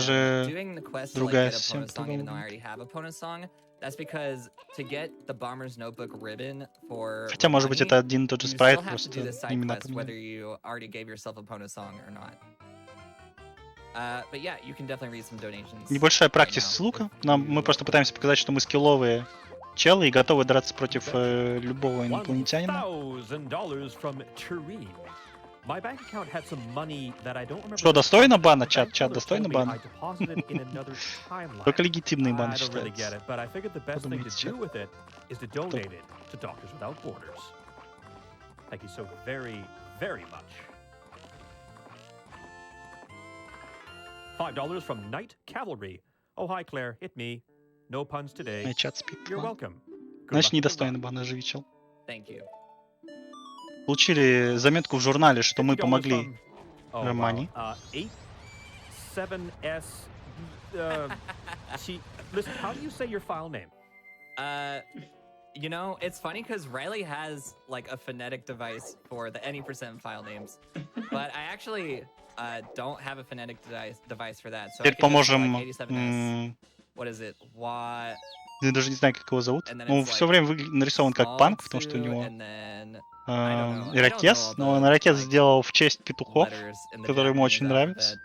doing the quest to like, get a Pona song, even though I already have a Pona song. That's because to get the Bomber's Notebook ribbon for Хотя, может быть, это один и тот же спрайт, просто имена whether you already gave yourself a Pona song or not. But yeah, you can definitely read some donations. Небольшая практика с лука. Мы просто пытаемся показать, что мы скилловые челы и готовы драться против любого инопланетянина. Что, достойно бана, чат? Чат, достойно бана? Только легитимные баны считаются. Подумайте, чат. $5 from Knight Cavalry. Oh, hi, Claire. It me. No puns today. Чат спит. You're welcome. Значит, недостойно бана, оживичил. Thank you. Получили заметку в журнале, что мы помогли Романи. 7S. Listen, how do you say your file name? You know, it's funny because Riley has like a phonetic device for the any % file names, but I actually don't have a phonetic device for that. So Теперь поможем. What is it? What? Я даже не знаю, как его зовут. Он все время нарисован как панк, потому что у него ирокез, но он ирокез сделал в честь петухов, которые ему очень нравятся,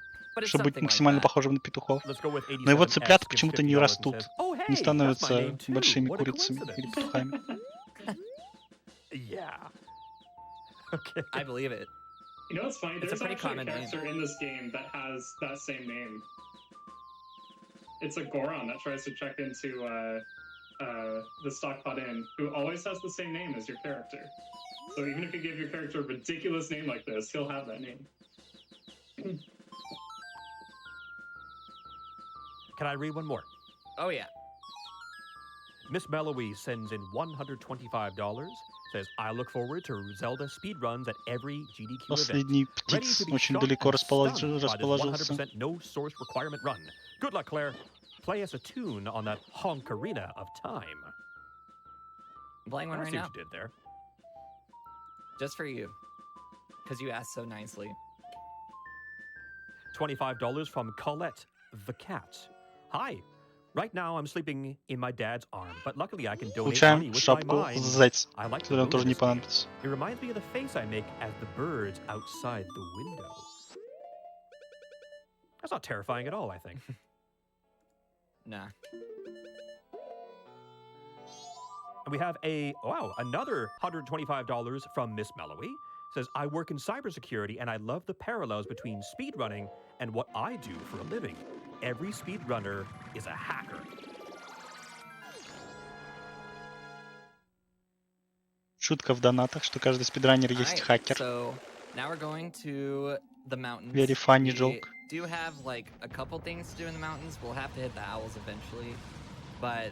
чтобы быть максимально похожим на петухов. Но его цыплята почему-то не растут, не становятся большими курицами или петухами. I believe it. You know what's funny? There's actually a character in this game that has that same name. It's a Goron that tries to check into the Stockpot Inn, who always has the same name as your character. So even if you give your character a ridiculous name like this, he'll have that name. Can I read one more? Oh yeah. Miss Melowy sends in $125. Says, I look forward to Zelda speedruns at every GDQ Последний птиц очень далеко расположился. 100% no source requirement run. Good luck, Claire. Play us a tune on that honkarina of time. I'm playing one right now. What you did there. Just for you. Because you asked so nicely. $25 from Colette the cat. Hi. Right now I'm sleeping in my dad's arm, but luckily I can donate money with my mind. I like the тоже не понадобится. It reminds me of the face I make as the birds outside the window. That's not terrifying at all, I think. Nah. And we have another $125 from Miss Melowy. Says, I work in cybersecurity and I love the parallels between speedrunning and what I do for a living. Every speedrunner is a hacker. Шутка в донатах, что каждый спидранер есть хакер. So now we're going to the mountains. Very funny joke. do have like a couple things to do in the mountains. We'll have to hit the owls eventually. But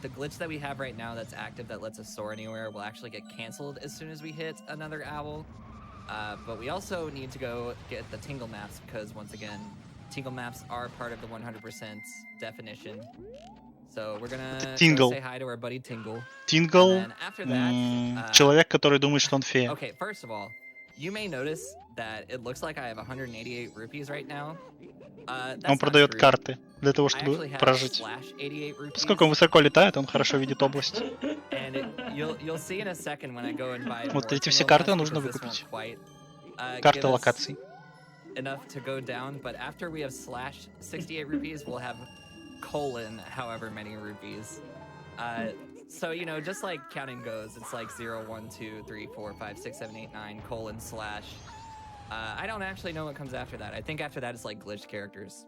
the glitch that we have right now that's active that lets us soar anywhere will actually get canceled as soon as we hit another owl. But we also need to go get the tingle maps because, once again, tingle maps are part of the 100% definition. So we're gonna go say hi to our buddy Tingle. Tingle — человек, который думает, что он фея. Okay, first of all, you may notice that it looks like I have 188 rupees right now. Он продает карты для того, чтобы прожить. Поскольку он высоко летает, он хорошо видит область. Вот эти все карты нужно выкупить. Карты локаций. Enough to go down, but after we have slash 68 rupees, we'll have colon however many rupees. So, you know, just like counting goes, it's like 0, 1, 2, 3, 4, 5, 6, 7, 8, 9, colon, slash. I don't actually know what comes after that. I think after that it's like glitched characters.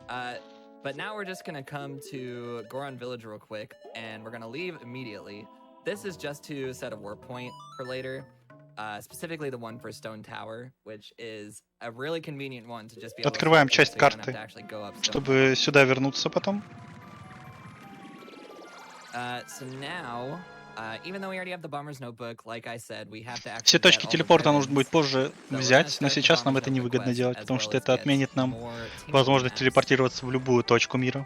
But now we're just gonna come to Goron Village real quick, and we're gonna leave immediately. This is just to set a warp point for later. Specifically the one for Stone Tower, which is a really convenient one to just be able to... Открываем часть карты, чтобы сюда вернуться потом. So now, even though we already have the Bomber's Notebook, like I said, we have to actually... Все точки телепорта нужно будет позже взять, но сейчас нам это невыгодно делать, потому что это отменит нам возможность телепортироваться в любую точку мира.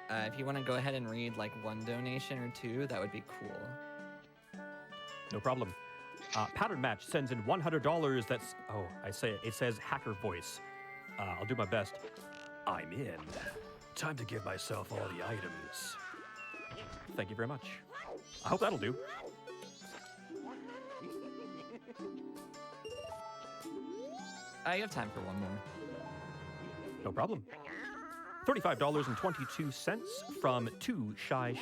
If you want to go ahead and read like one donation or two, that would be cool. No problem. Pattern Match sends in $100. That's, oh, I say it. It says hacker voice. I'll do my best. I'm in. Time to give myself all the items. Thank you very much. I hope that'll do. You have time for one more. No problem. $35.22 from Too Shy.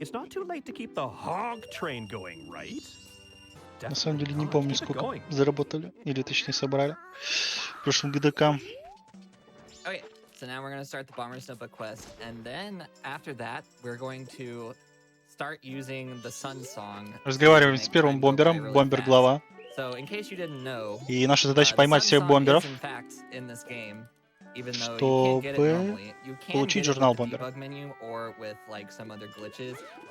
It's not too late to keep the hog train going, right? На самом деле не помню, сколько заработали, или точнее собрали в прошлом GDQ. Okay, so now we're going to start the Bomber's Notebook quest, and then after that, we're going to start using the Sun Song. Разговариваем с первым бомбером, бомбер-глава. So, in case you didn't know, и наша задача поймать всех бомберов, чтобы получить журнал бомбера.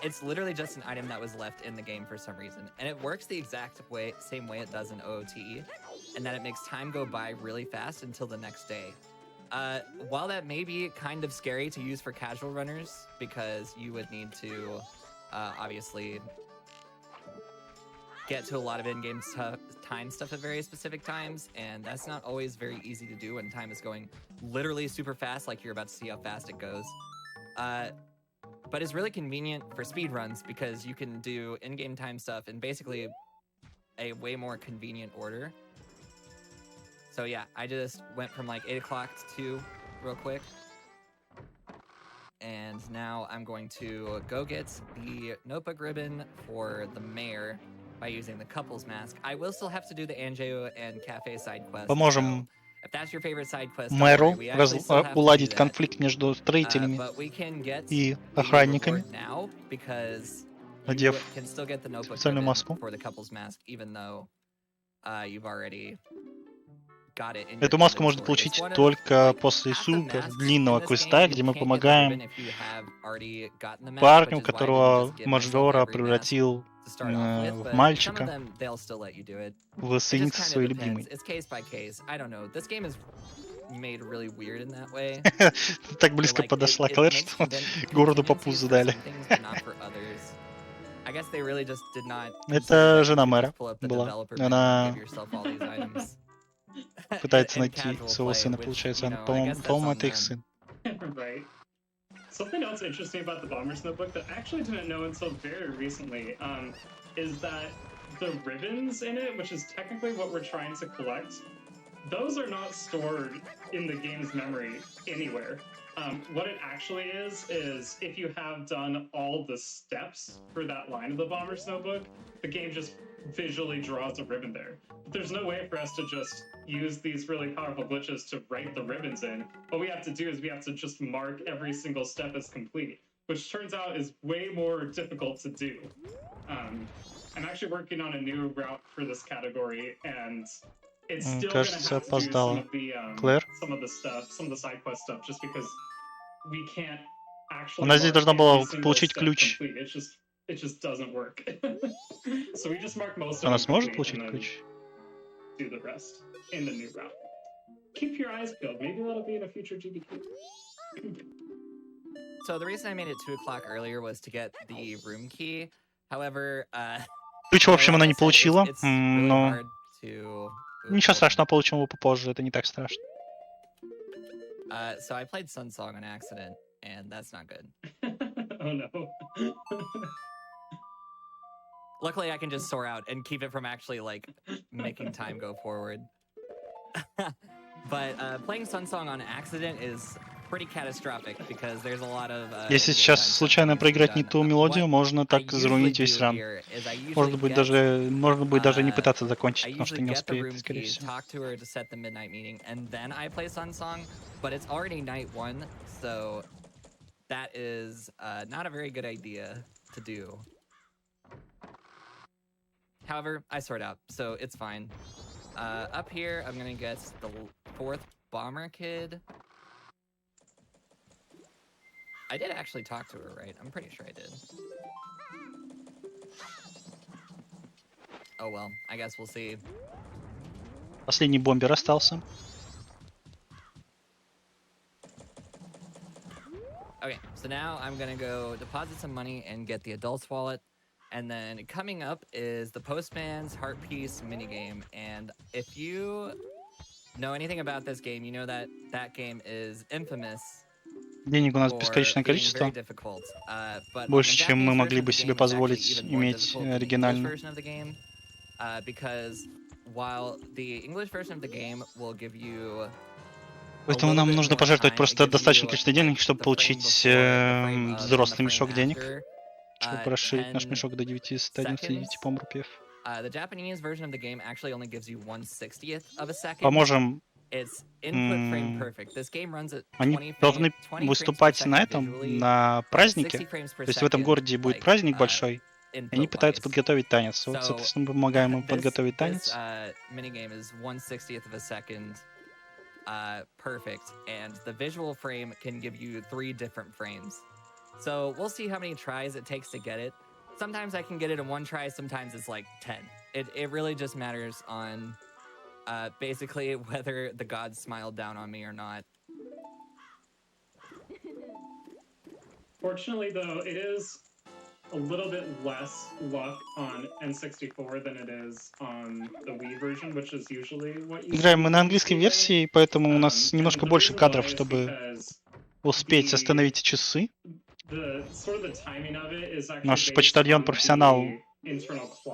It's literally just an item that was left in the game for some reason, and it works the exact same way it does in OOTE, and that it makes time go by really fast until the next day. While that may be kind of scary to use for casual runners, because you would need to obviously get to a lot of in-game time stuff at very specific times, and that's not always very easy to do when time is going literally super fast, like you're about to see how fast it goes. But it's really convenient for speedruns because you can do in-game time stuff in basically a way more convenient order. So yeah, I just went from like 8 o'clock to 2 real quick. And now I'm going to go get the notebook ribbon for the mayor by using the couples mask. I will still have to do the Anjeo and Cafe side quest. Поможем мэру уладить конфликт между строителями и охранниками, надев специальную маску. Эту маску можно получить только после супер длинного квеста, где мы помогаем парню, которого Majora превратил в мальчика, воссоединиться со своей любимой. Так близко подошла Клэр, что городу по пузу дали. Это жена мэра была. Она пытается найти своего сына, получается. По-моему, это их сын. Something else interesting about the Bomber's Notebook that I actually didn't know until very recently is that the ribbons in it, which is technically what we're trying to collect, those are not stored in the game's memory anywhere. What it actually is if you have done all the steps for that line of the Bomber's Notebook, the game just visually draws a ribbon there. But there's no way for us to just use these really powerful glitches to write the ribbons in. What we have to do is we have to just mark every single step as complete, which turns out is way more difficult to do. I'm actually working on a new route for this category, and it's still Кажется, gonna have to do some опоздала. of the Клэр? some of the stuff, some of the side quest stuff, just because we can't actually Она здесь mark должна every была single получить step ключ. complete. It just doesn't work. So we just mark most of Она them сможет complete получить and then ключ? do the rest in the new route. Keep your eyes peeled. Maybe that'll be in a future GDQ. So the reason I made it 2 o'clock earlier was to get the room key. However, Ключ, в общем, она не получила, но ничего страшного, получим его попозже, это не так страшно. So I played Sun Song on accident, and that's not good. Oh no. Luckily, I can just soar out and keep it from actually like making time go forward. But playing Sun Song on accident is pretty catastrophic because there's a lot of. Если сейчас случайно проиграть не ту мелодию, можно так заруинить весь ран. Можно будет даже не пытаться закончить, потому что не успеет, скорее всего. Talk to her to set the midnight meeting, and then I play Sun Song, but it's already night 1, so that is not a very good idea to do. However, I sort out, so it's fine. Up here, I'm gonna get the 4th bomber kid. I did actually talk to her, right? I'm pretty sure I did. Oh well, I guess we'll see. Последний бомбер остался. Okay, so now I'm gonna go deposit some money and get the adult's wallet. And then coming up is the Postman's Heart Piece minigame. And if you know anything about this game, you know that that game is infamous. Денег у нас бесконечное количество. Больше, чем мы могли бы себе позволить иметь оригинально. Поэтому нам нужно пожертвовать просто достаточное количество денег, чтобы получить взрослый мешок денег, чтобы расширить наш мешок до 911 помрупьев. Поможем. Они должны выступать на этом, на празднике. То есть в этом городе будет праздник большой, и они пытаются подготовить танец. Вот, соответственно, мы помогаем им подготовить танец. Perfect, and the visual frame can give you 3 different frames. So we'll see how many tries it takes to get it. Sometimes I can get it in 1 try, sometimes it's like 10. It really just matters on basically whether the gods smiled down on me or not. Fortunately, though, it is a little bit less luck on N64 than it is on the Wii version, which is usually what you. Играем мы на английской версии, поэтому у нас немножко больше кадров, чтобы успеть остановить часы. Наш почтальон-профессионал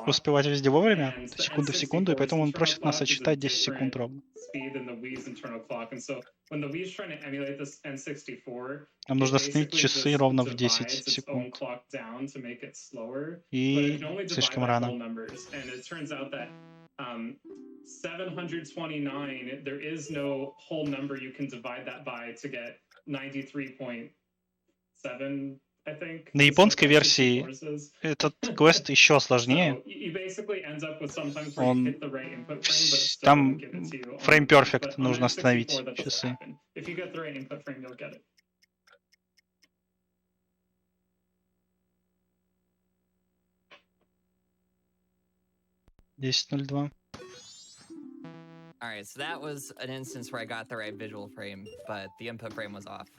успевать везде вовремя, секунду в секунду, и поэтому он просит нас отсчитать 10 секунд ровно. Нам нужно остановить часы ровно в 10 секунд. И слишком рано. 729, there is no whole number you can divide that by to get 93.7. На японской версии этот квест еще сложнее. Там frame perfect нужно остановить часы. 10:02. Alright, so that was an instance where I got the right visual frame, but the input frame was off.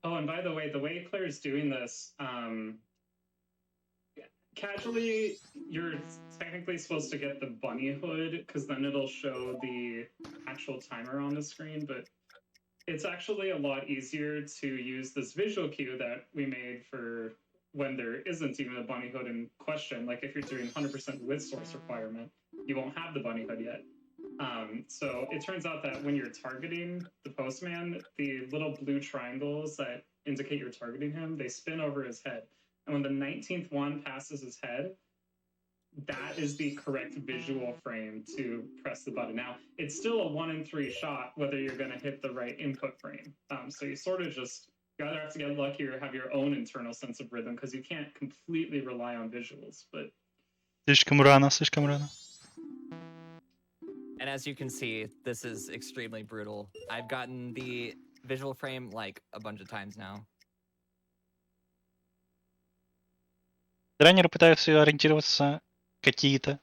Oh, and by the way Claire is doing this, casually, you're technically supposed to get the bunny hood, because then it'll show the actual timer on the screen, but it's actually a lot easier to use this visual cue that we made for when there isn't even a bunny hood in question. Like if you're doing 100% with source requirement, you won't have the bunny hood yet. So it turns out that when you're targeting the postman, the little blue triangles that indicate you're targeting him, they spin over his head. And when the 19th one passes his head, that is the correct visual frame to press the button. Now, it's still a 1 in 3 shot whether you're going to hit the right input frame. So you sort of just, you either have to get lucky or have your own internal sense of rhythm, because you can't completely rely on visuals. But Слишком рано, слишком рано. And as you can see, this is extremely brutal. I've gotten the visual frame like a bunch of times now. Раннеры пытаются ориентироваться какие-то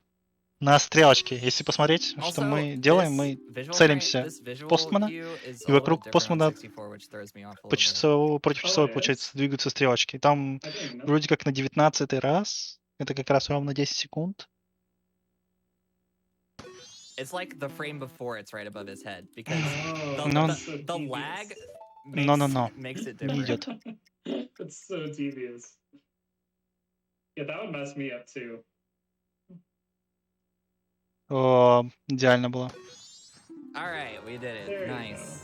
на стрелочки. Если посмотреть, что мы делаем, мы целимся в постмана, и вокруг постмана против часовой, получается, двигаются стрелочки. Там вроде как на 19-й раз, это как раз ровно 10 секунд. It's like the frame before it's right above his head because the lag makes it different. Не идет. It's so devious. Yeah, that would mess me up too. О, идеально было. All right, we did it. Nice.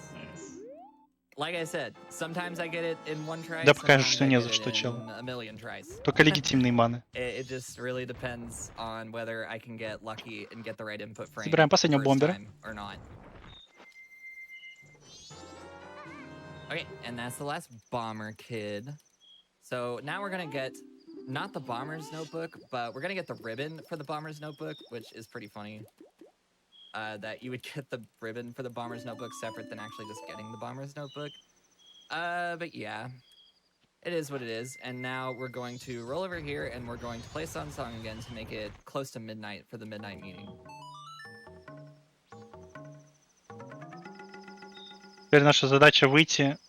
Like I said, sometimes I get it in one try. Да покажешь, что не за что, чел. Только легитимные маны. It just really depends on whether I can get lucky and get the right input frame. Собираем последнего бомбера. Or not. Okay, and that's the last bomber kid. So now we're gonna get not the bomber's notebook, but we're gonna get the ribbon for the bomber's notebook, which is pretty funny. That you would get the ribbon for the bomber's notebook separate than actually just getting the bomber's notebook. But yeah, it is what it is. And now we're going to roll over here and we're going to play Song again to make it close to midnight for the midnight meeting. Теперь наша задача выйти.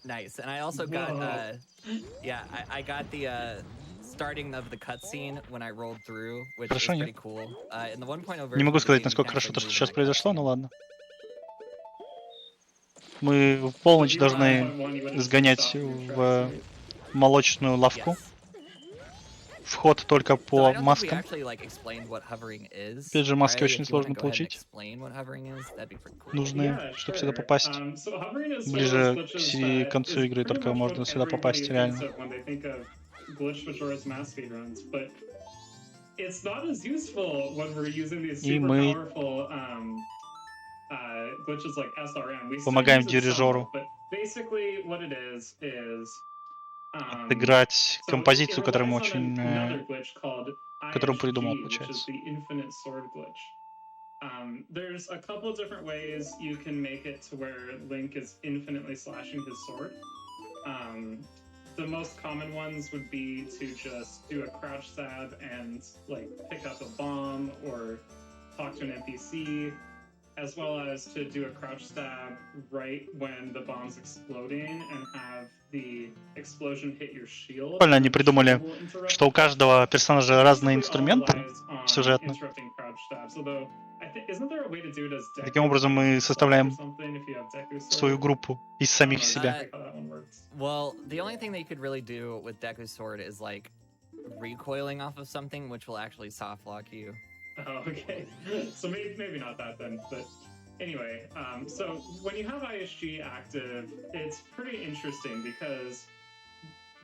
Nice. And I also got, yeah, I got the starting of the cutscene when I rolled through, which is pretty cool. In the 1.0 version, Не могу сказать, насколько хорошо то, что сейчас произошло, но ладно. Мы в полночь должны сгонять в молочную лавку. Вход только по маскам. Опять же, маски очень сложно получить. Нужны, чтобы сюда попасть. Ближе к концу игры только можно сюда попасть, реально. И мы помогаем дирижеру отыграть композицию, которую придумал, получается. There's a couple different ways you can make it to where Link is infinitely slashing his sword. The most common ones would be to just do a crouch stab and like pick up a bomb or talk to an NPC, as well as to do a crouch stab right when the bomb's exploding and have the explosion hit your shield. Прикольно они придумали, что у каждого персонажа разные инструменты сюжетные. Таким образом мы составляем свою группу из самих себя. Well, the only thing that you could really do with Deku's sword is like recoiling off of something, which will actually soft lock you. Oh, okay. So maybe not that then, but anyway, so when you have ISG active, it's pretty interesting because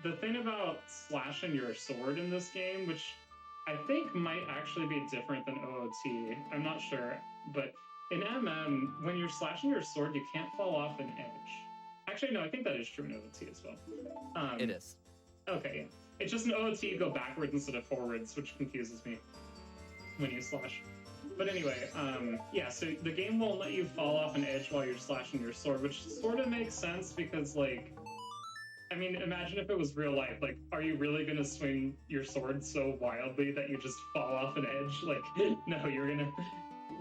the thing about slashing your sword in this game, which I think might actually be different than OOT, I'm not sure, but in MM, when you're slashing your sword, you can't fall off an edge. Actually, no, I think that is true in OOT as well. It is. Okay, yeah. It's just in OOT you go backwards instead of forwards, which confuses me when you slash. But anyway, yeah, so the game won't let you fall off an edge while you're slashing your sword, which sort of makes sense because, like, I mean, imagine if it was real life. Like, are you really gonna swing your sword so wildly that you just fall off an edge? Like, no, you're gonna...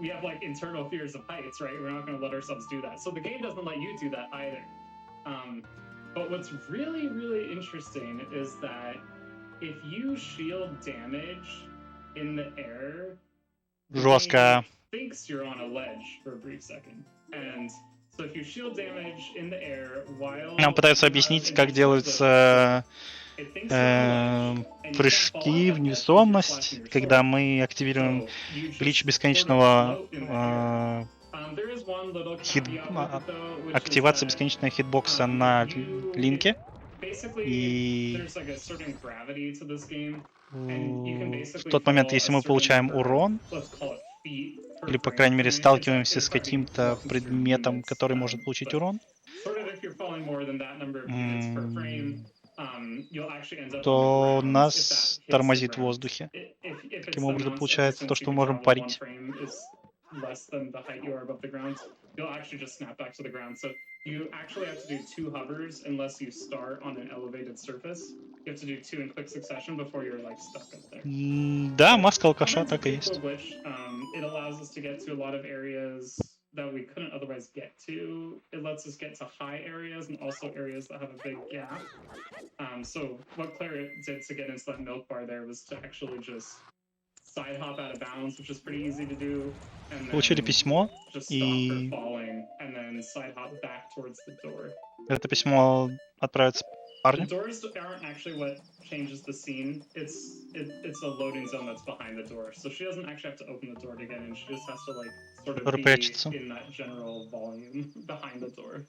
We have, like, internal fears of heights, right? We're not gonna let ourselves do that. So the game doesn't let you do that either. But what's really, really interesting is that if you shield damage in the air, Жестко. thinks you're on a ledge for a brief second. And so if you shield damage in the air while... Нам пытаются объяснить, как делаются прыжки в невесомость, когда мы активируем глич бесконечного активация бесконечного хитбокса на линке. И в тот момент, если мы получаем урон, или, по крайней мере, сталкиваемся с каким-то предметом, который может получить урон, you'll actually end up то on the ground нас if that hits the тормозит в ground. воздухе. If Таким it's the образом, mouse, получается ever то, since что you мы can можем toggle one парить. frame is less than the height you are above the ground, you'll actually just snap back to the ground. So you actually have to do 2 hovers unless you start on an elevated surface. You have to do 2 in quick succession before you're like stuck up there. Да, маска алкаша Hovering's a так и pretty cool есть. glitch. It allows us to get to a lot of areas that we couldn't otherwise get to. It lets us get to high areas and also areas that have a big gap. So what Clairelynnd did to get into that milk bar there was to actually just side hop out of bounds, which is pretty easy to do, and Получили then письмо, just stop her и falling, and then side hop back towards the door. это письмо отправится The парню. doors aren't actually what changes the scene. It's a loading zone that's behind the door, so she doesn't actually have to open the door to get in. She just has to like sort of be Прячется. in that general volume behind the door.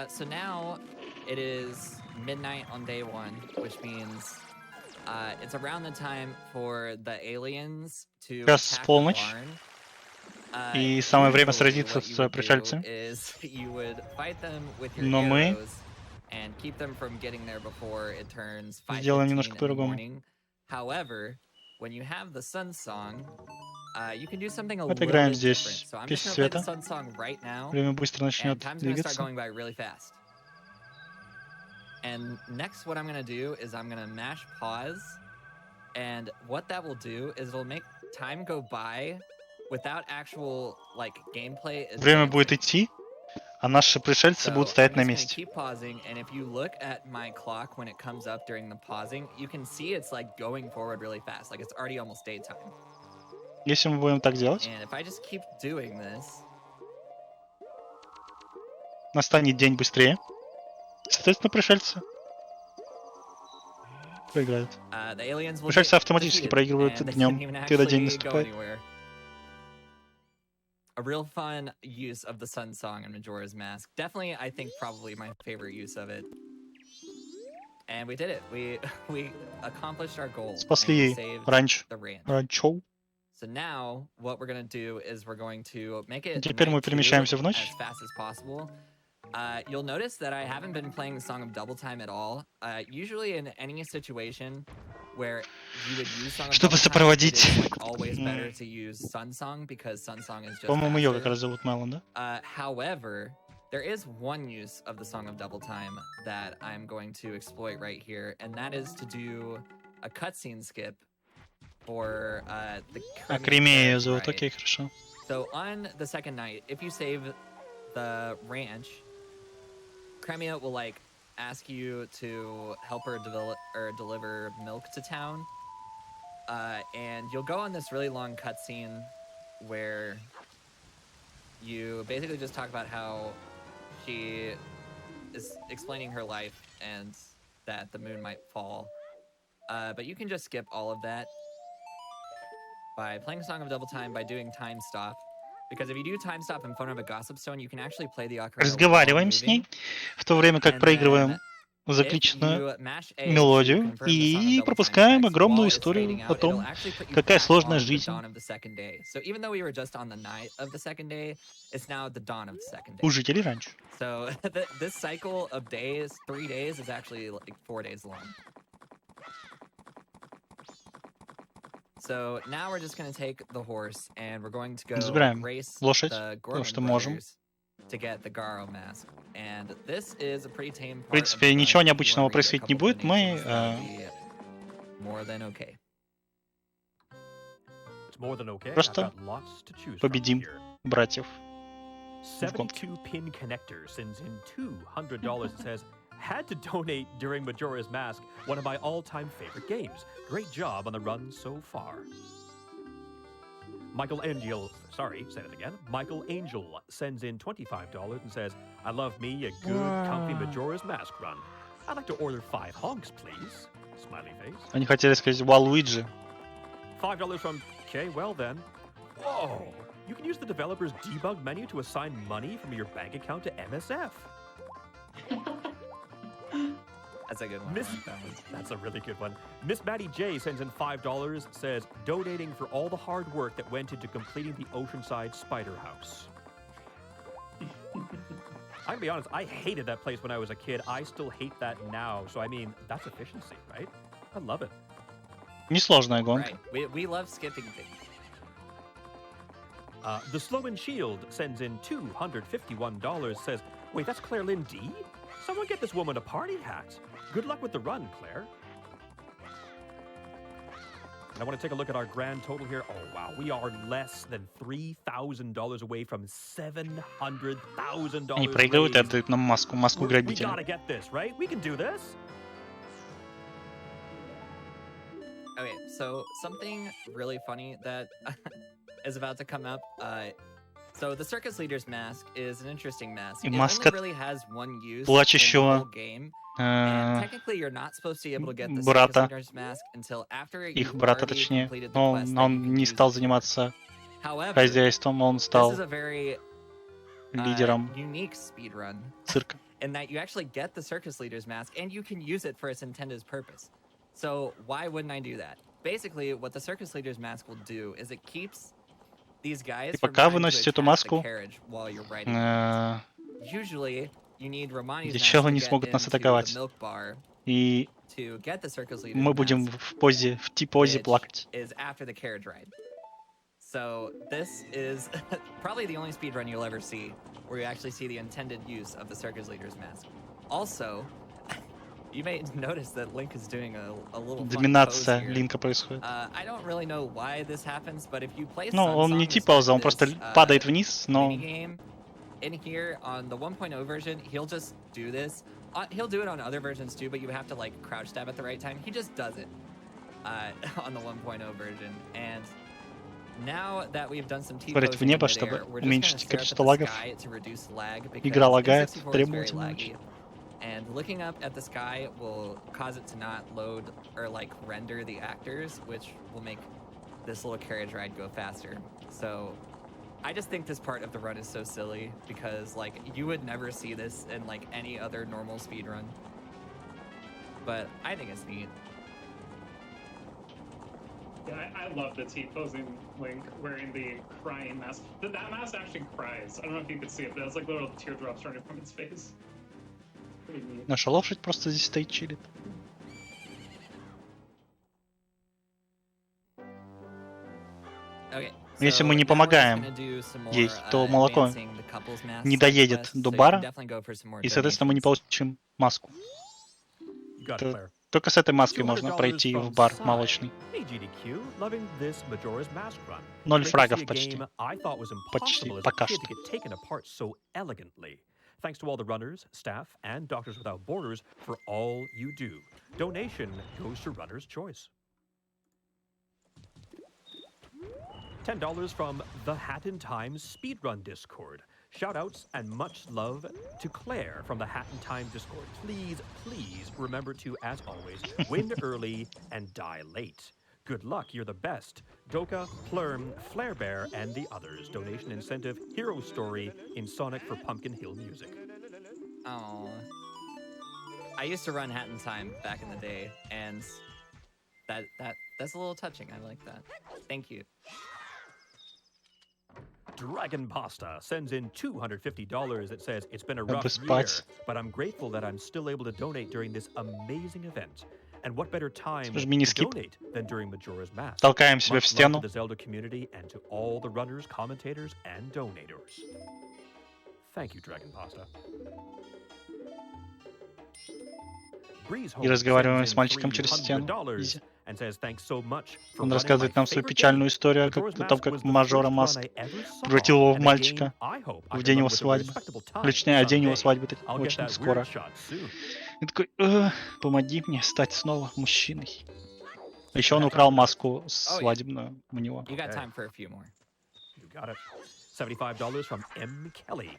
So now it is midnight on day 1, which means it's around the time for the aliens to Сейчас attack the полночь, barn. и самое время Usually сразиться what you с would do пришельцами. is you would fight them with your Но мы arrows and keep them from getting there before it turns сделаем 5:15 немножко in the по-другому. morning. However, when you have the sun song, you can do something a little Отыграем bit different. здесь So I'm песнь just going to play the света. sun song right now, Время быстро and начнет time's going to start двигаться. going by really fast. And next, what I'm going to do is I'm going to mash pause, and what that will do is it'll make time go by without actual like gameplay. Время будет идти, а наши пришельцы будут So I'm стоять на just gonna месте. keep pausing, and if you look at my clock when it comes up during the pausing, you can see it's like going forward really fast, like it's already almost daytime. Если мы будем так делать, And if I just keep doing this, настанет день быстрее. Соответственно, пришельцы проиграют. the aliens will Пришельцы get автоматически defeated, проигрывают and they днем, don't even когда день actually go наступает. anywhere. A real fun use of the sun song in Majora's Mask. Definitely, I think probably my favorite use of it. And we did it. We accomplished our goal. And we Спасли saved ранч, the ranch. ранчо. So now what we're going to do is we're going to make it Теперь мы night 2 перемещаемся в ночь. as fast as possible. You'll notice that I haven't been playing the Song of Double Time at all. Usually in any situation where you would use Song of Чтобы Double Time, it сопроводить. is like always better to use Sun Song because Sun Song is just По-моему, ее как faster. раз зовут Мелон, да? However, there is one use of the Song of Double Time that I'm going to exploit right here, and that is to do a cutscene skip for the А Crimean Кремия ее carriage зовут, ride. окей, хорошо. So on the second night, if you save the ranch, Crimea will like ask you to help her deliver milk to town, and you'll go on this really long cutscene where you basically just talk about how she is explaining her life and that the moon might fall. But you can just skip all of that by playing Song of Double Time by doing time stop. Because if you do time stop in front of a gossip stone, you can actually play the ocarina Разговариваем с ней, в то время как проигрываем заключенную мелодию и пропускаем огромную историю о том, какая сложная жизнь у жителей ранчо. So this cycle of days, 3 days, is actually like 4 days long. So now we're just going to take the horse and we're going to go Забираем race лошадь, the потому Gorman что можем. brothers to get the Garo mask. And this is a pretty tame В part принципе, of the ничего run. If you необычного wanna read a происходить не couple будет. Мы donations, that'd be more than okay. It's more than okay. Просто I've got lots to choose from победим here. братьев в гонке. 72pin connector sends in $200 and says, had to donate during Majora's Mask, one of my all-time favorite games. Great job on the run so far. Michael Angel sends in $25 and says, I love me a good, comfy Majora's Mask run. I'd like to order 5 honks, please. Smiley face. Они хотели сказать Waluigi. $5 from Okay, well then. Whoa! You can use the developer's debug menu to assign money from your bank account to MSF. That's a good one. That's a really good one. Miss Maddie J sends in $5, says, donating for all the hard work that went into completing the Oceanside Spider House. I'm gonna be honest, I hated that place when I was a kid. I still hate that now. So, I mean, that's efficiency, right? I love it. Несложная гонка. Right. We love skipping things. The Slow and Shield sends in $251, says, wait, that's Clairelynnd D? Someone get this woman a party hat. Good luck with the run, Claire. And I want to take a look at our grand total here. Oh, wow. We are less than $3,000 away from $700,000. Они проигрывают и отдают нам маску We грабителя. gotta get this, right? We can do this. Okay, so something really funny that is about to come up. So the Circus Leader's mask is an interesting mask. И It маска only really has one use in the плачущего whole game. And technically, you're not supposed to be able to get the Circus брата, Leader's mask until after их you've брата already точнее, completed the но quest that you он can не use стал it. заниматься However, хозяйством, он this стал is a very лидером unique speedrun цирка. in that you actually get the Circus Leader's mask and you can use it for its intended purpose. So why wouldn't I do that? Basically, what the Circus Leader's mask will do is it keeps these guys И from пока вы trying to носите эту attack the маску, carriage while you're riding it. Usually, you need Romani's mask челы to не get смогут нас into the атаковать. milk bar И to get the Circus Leader's мы будем mask, в позе, в T-позе which плакать. is after the carriage ride. So this is probably the only speedrun you'll ever see where you actually see the intended use of the Circus Leader's mask. Also, you may notice that Link is doing a little fun pose Доминация here. Линка происходит. I don't really know why this happens, but if you play Ну, он не Sunsong, T-пауза, он просто падает вниз, но... minigame in here on the 1.0 version, he'll just do this. He'll do it on other versions too, but you have to like crouch stab at the right time. He just does it on the 1.0 version. And now that we've done some Смотреть в T-posing in небо, midair, чтобы we're just уменьшить gonna stare up количество at the лагов. sky to reduce lag Игра because лагает, N64 is very требовательно очень. laggy. And looking up at the sky will cause it to not load or like render the actors, which will make this little carriage ride go faster. So I just think this part of the run is so silly because like you would never see this in like any other normal speed run. But I think it's neat. Yeah, I love the T-posing Link wearing the crying mask. That mask actually cries. I don't know if you could see it, but it's like little teardrops running from its face. Pretty neat. Наша лошадь просто здесь стоит, чилит. Okay, Если мы so не now we're just помогаем gonna do some more, ей, то молоко advancing the couples mask не side доедет quests, до so you can бара, definitely go for some more и, соответственно, мы не donations. получим маску. Got it, Claire. Только с этой маской можно $200 пройти from в бар Sai. молочный. Hey GDQ, loving this Majora's Mask run. 0 Great to фрагов see a почти. game I thought was Почти, impossible as пока a kid что. to get taken apart so elegantly. Thanks to all the runners, staff, and Doctors Without Borders for all you do. Donation goes to Runner's Choice. $10 from the Hat in Time Speedrun Discord. Shoutouts and much love to Claire from the Hat in Time Discord. Please, please remember to, as always, win early and die late. Good luck, you're the best. Doka, Plurm, Flare Bear, and the others. Donation incentive, Hero Story in Sonic for Pumpkin Hill Music. Oh, I used to run Hat in Time back in the day, and that's a little touching. I like that. Thank you. Dragon Pasta sends in $250 that says, it's been a Надо rough year, спать. but I'm grateful that I'm still able to donate during this amazing event. And what better time Слушай, to мини-скип. donate than during Majora's Mask? Толкаем себя в Much love стену. to the Zelda community and to all the runners, commentators, and donators. Thank you, Dragon Pasta. И разговариваем с мальчиком через стену. Изи. Он рассказывает нам свою печальную историю о том, как Мажора Маск превратил его в мальчика в день его свадьбы. Точнее, день его свадьбы очень скоро. И такой, помоги мне стать снова мужчиной. А еще он украл маску свадебную у него. You got time for a few more. You got it. $75 from M. Kelly.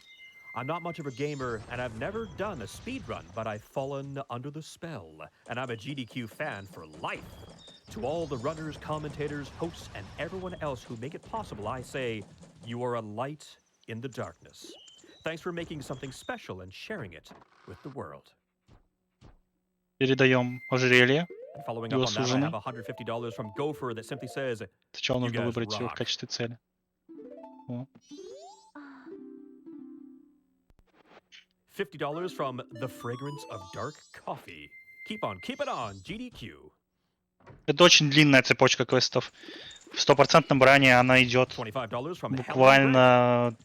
I'm not much of a gamer, and I've never done a speedrun, but I've fallen under the spell, and I'm a GDQ fan for life. To all the runners, commentators, hosts, and everyone else who make it possible, I say, you are a light in the darkness. Thanks for making something special and sharing it with the world. Передаем ожерелье. And following up on that, I have $150 from Gopher that simply says, Сначала нужно выбрать его в качестве цели. О. $50 from the fragrance of dark coffee. Keep it on, GDQ. Это очень длинная цепочка квестов. В 100% бране она идет буквально,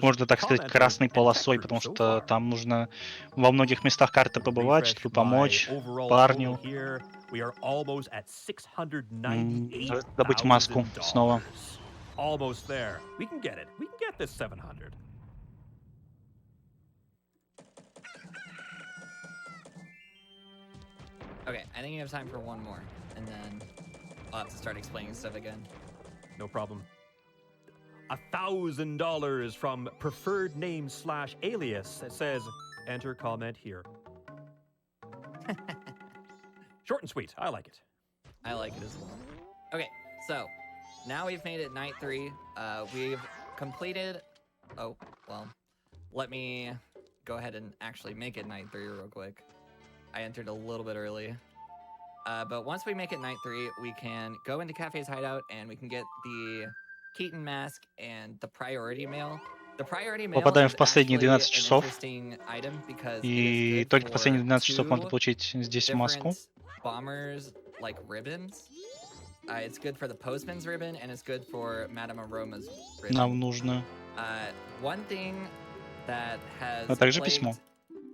можно так сказать, красной полосой, потому что там нужно во многих местах карты побывать, чтобы помочь парню добыть маску снова. Okay, I think you have time for one more, and then I'll have to start explaining stuff again. No problem. $1,000 from preferred name / alias. It says, enter comment here. Short and sweet. I like it. I like it as well. Okay, so now we've made it night 3. We've completed. Oh, well, let me go ahead and actually make it night 3 real quick. I entered a little bit early. But once we make it night 3, we can go into Cafe's hideout and we can get the Keaton mask and the priority mail. The priority mail Попадаем в is последние 12 actually an часов, interesting item because и it is good только последние 12 часов for можно получить здесь маску. different bombers like ribbons. It's good for the postman's ribbon and it's good for Madame Aroma's ribbon. Нам нужно. One thing that has А также письмо.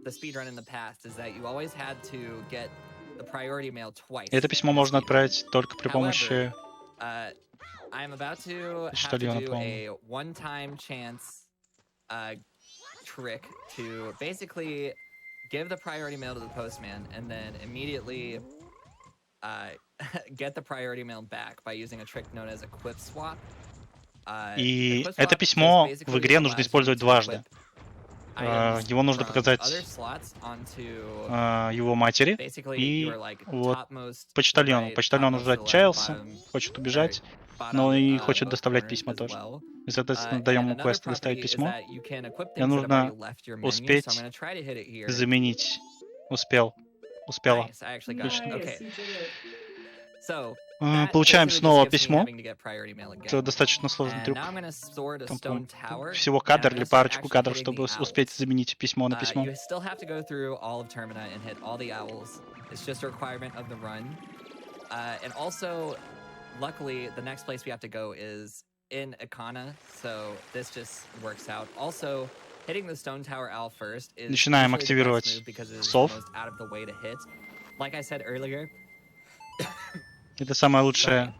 the speedrun in the past is that you always had to get the priority mail twice. Это письмо можно отправить только при помощи. I'm about to have to do a one-time chance trick to basically give the priority mail to the postman and then immediately get the priority mail back by using a trick known as a quip swap. И это письмо в игре нужно использовать дважды. Его нужно показать его матери и вот почтальону. Почтальон уже отчаялся, хочет убежать, но и хочет доставлять письма тоже. И, соответственно, даем ему квест доставить письмо. И нужно успеть заменить. Успела. Получаем снова письмо. Это достаточно сложный трюк. Там всего кадр или парочку кадров, чтобы успеть заменить письмо на письмо. Luckily, the next place we have to go is in Ikana, so this just works out. Also, hitting the Stone Tower Owl first is начинаем активировать сов. Like I said earlier, это самое лучшее.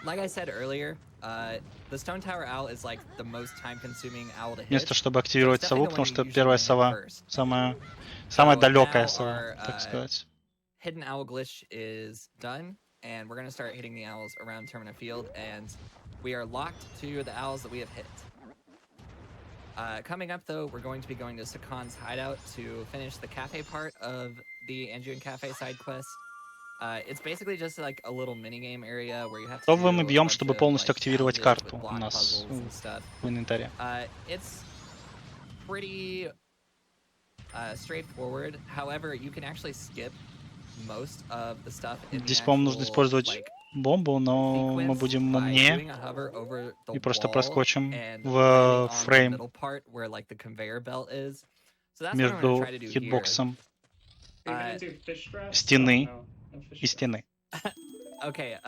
Like I said earlier, the Stone Tower Owl is like the most time-consuming owl to hit. Место, чтобы активировать сову, потому что первая сова самая далекая сова, так сказать. Hidden Owl glitch is done. And we're going to start hitting the owls around Termina Field, and we are locked to the owls that we have hit. Coming up, though, we're going to be going to Sakan's hideout to finish the cafe part of the Anjuan Cafe side quest. It's basically just like a little minigame area where you have to Что мы бьем, чтобы полностью активировать карту у нас в инвентаре? It's pretty straightforward. However, you can actually skip most of the stuff in Здесь, по-моему, нужно использовать бомбу, но мы будем умнее и просто проскочим в фрейм между хитбоксом стены и стены. Okay,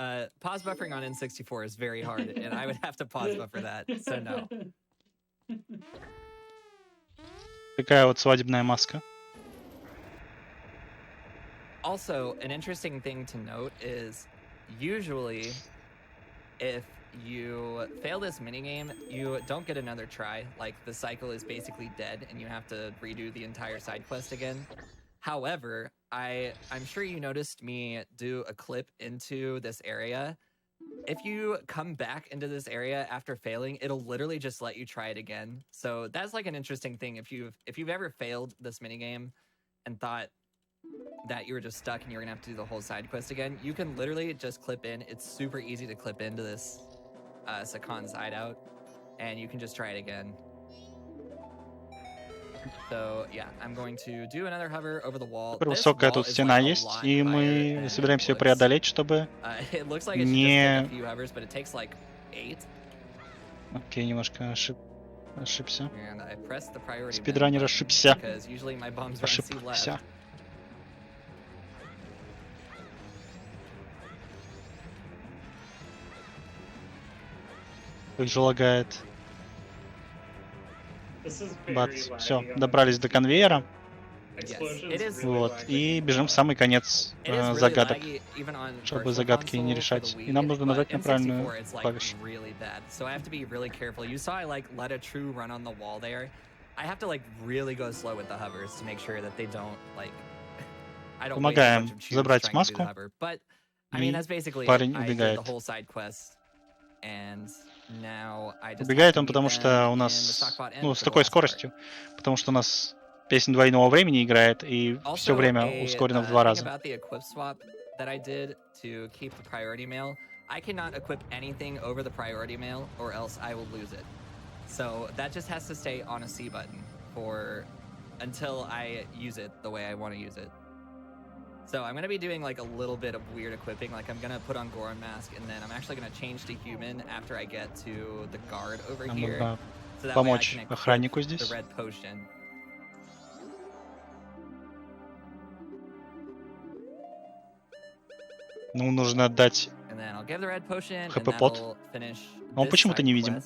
pause buffering on N64 is very hard, and I would have to pause buffer that, so no. Такая вот свадебная маска. Also, an interesting thing to note is usually if you fail this minigame, you don't get another try. Like, the cycle is basically dead and you have to redo the entire side quest again. However, I'm sure you noticed me do a clip into this area. If you come back into this area after failing, it'll literally just let you try it again. So that's like an interesting thing. If you've ever failed this minigame and thought that you were just stuck and you're gonna have to do the whole side quest again, you can literally just clip in. It's super easy to clip into this Sakan's hideout, and you can just try it again. So yeah, I'm going to do another hover over the wall. Высокая тут стена есть, и мы собираемся ее преодолеть, чтобы не... Окей, немножко Ошибся. And I pressed the priority Спидранер button ошибся. because usually my bombs are on C left. Ошибся. Как же лагает. Бац. Все, добрались до конвейера. Вот. И бежим в самый конец загадок, чтобы загадки не решать. И нам нужно нажать на правильную клавишу. Помогаем забрать маску. И парень убегает. Убегает он, потому что у нас, ну, с такой скоростью, потому что у нас песня двойного времени играет, и все время ускорено в 2 раза. So that just has to stay on a C button until I use it the way I want to use it. So I'm going to be doing like a little bit of weird equipping. Like I'm going to put on Goron mask and then I'm actually going to change to human after I get to the guard over here. So that way I can equip the red potion. Ну, нужно отдать ХП-пот. Но он почему-то невидим.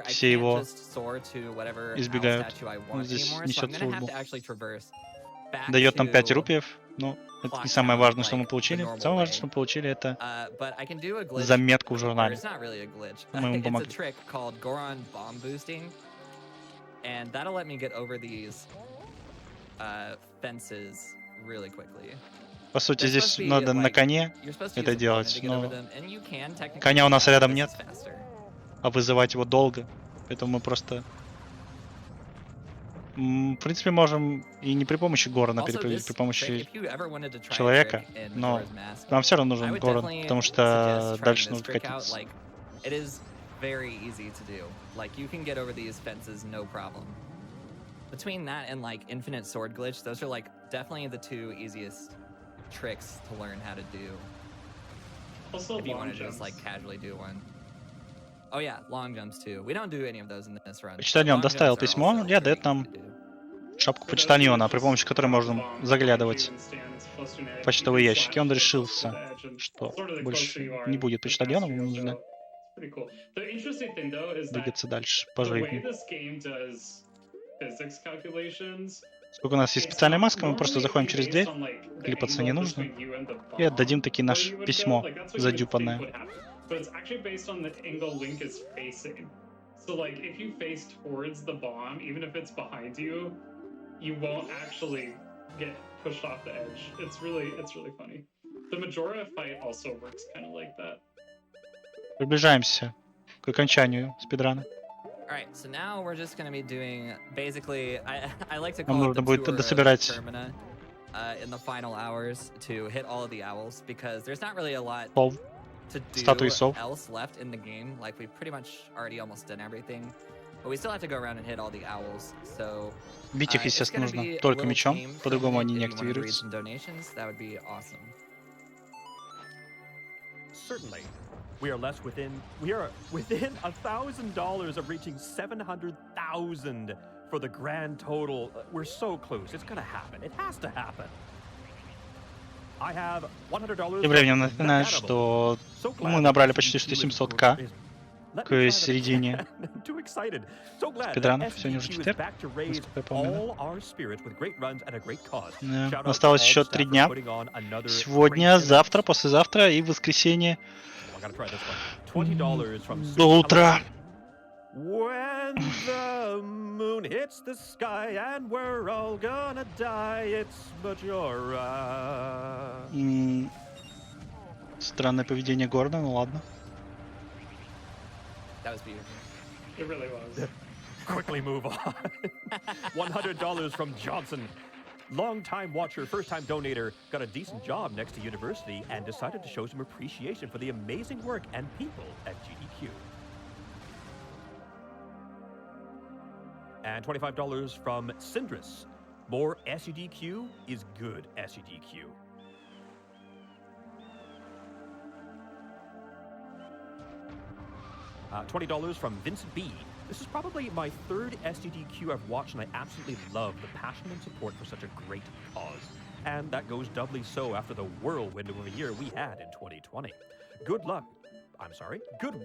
Все его избегают. Он здесь несет службу. Дает нам 5 рупиев. Но это не самое важное, что мы получили. Самое важное, что мы получили, это заметку в журнале. Мы ему помогли. По сути, здесь надо на коне это делать, но коня у нас рядом нет, а вызывать его долго, поэтому мы просто, в принципе, можем и не при помощи Горона перепрыгнуть, при помощи человека, но нам все равно нужен Горон, потому что дальше нужно катиться. Between that and like infinite sword glitch, those are like definitely the 2 easiest tricks to learn how to do. Also, if you want to just like casually do one. Oh yeah, long jumps too. We don't do any of those in this run. Почтальон доставил письмо и отдает нам шапку почтальона, при помощи которой можно заглядывать в почтовые ящики. Он решился, что больше не будет почтальоном, ему нужно двигаться дальше по жизни. Сколько у нас есть специальная маска, мы просто заходим через дверь, клипаться не нужно, и отдадим таки наше письмо задюпанное. Приближаемся к окончанию спидрана. Alright, so now we're just going to be doing basically I like to Нам call it нужно the будет tour of дособирать Termina in the final hours to hit all of the owls because there's not really a lot to do else left in the game. Like we've pretty much already almost done everything, but we still have to go around and hit all the owls. So бить их, естественно, нужно только мечом, по-другому они не активируются. That would be awesome. Certainly. We are within $1,000 of reaching 700,000 for the grand total. We're so close. It's gonna happen. It has to happen. I have $100. Тем временем напоминаю, что мы набрали почти 700к к середине спидранов. Сегодня уже четверг, насколько я помню. Осталось еще 3 дня. Сегодня, завтра, послезавтра и воскресенье. До утра. When the moon hits the sky and we're all gonna die, it's Majora. Странное поведение Гордона, ну ладно. That was beautiful. It really was. Quickly move on. $100 from Johnson. Long-time watcher, first-time donator, got a decent job next to university and decided to show some appreciation for the amazing work and people at GDQ. And $25 from Syndrus. More SGDQ is good SGDQ. $20 from Vincent B. This is probably my third SGDQ I've watched, and I absolutely love the passion and support for such a great cause. And that goes doubly so after the whirlwind of a year we had in 2020. Good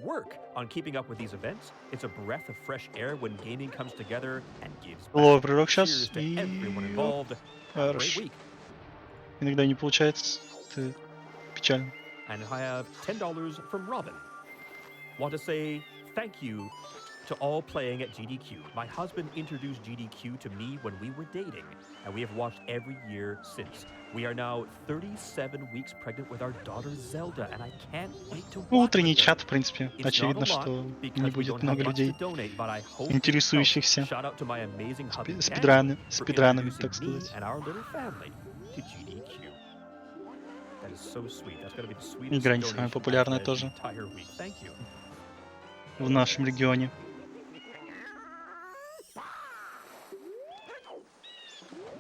work on keeping up with these events. It's a breath of fresh air when gaming comes together and gives back. Cheers to everyone involved. Have a great week. Иногда не получается. Это печально. And I have $10 from Robin. Want to say thank you to all playing at GDQ. My husband introduced GDQ to me when we were dating, and we have watched every year since. We are now 37 weeks pregnant with our daughter Zelda, and I can't wait to watch Утренний with her. чат, в принципе. It's not Очевидно, a lot что не because we будет don't много have much to людей, donate, but I hope интересующихся it helps. Shout out to my amazing hubby Ken спидранами, for так introducing me сказать. and our little family to GDQ. That is so sweet. That's going to be the sweetest Игра не самая donation популярная I've read тоже the entire week. Thank you. в нашем регионе.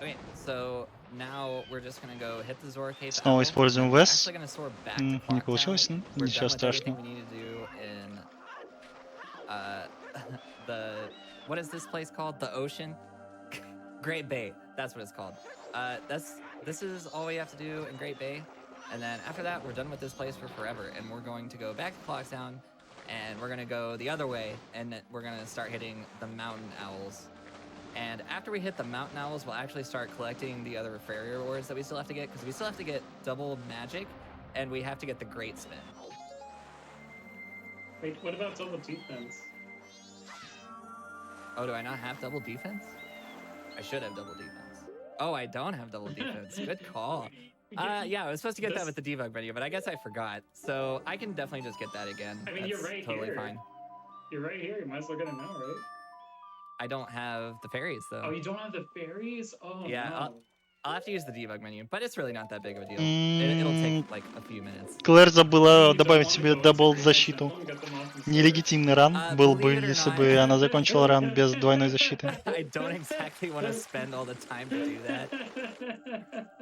Okay, so now we're just gonna go hit the Zora Cave. Снова используем We're VES. actually gonna soar back Не to Clocktown. получилось, We're ничего done with everything страшного. we need to do in the what is this place called? The ocean? Great Bay. That's what it's called. This is all we have to do in Great Bay. And then after that, we're done with this place for forever. And we're going to go back to Clocktown, and we're gonna go the other way, and we're gonna start hitting the mountain owls. And after we hit the mountain owls, we'll actually start collecting the other fairy rewards that we still have to get, because we still have to get double magic, and we have to get the great spin. Wait, what about double defense? Oh, do I not have double defense? I should have double defense. Oh, I don't have double defense. Good call. Yeah, I was supposed to get that with the debug menu, but I guess I forgot. So I can definitely just get that again. I mean, That's you're right totally here. fine. You're right here. You might as well get it now, right? I don't have the fairies though. Oh, you don't have the fairies? Oh, Yeah, no. I'll have to use the debug menu, but it's really not that big of a deal. It'll take like a few minutes. Клэр забыла добавить себе дабл защиту. Нелегитимный ран был бы, если бы она закончила ран без двойной защиты. I don't exactly want to spend all the time to do that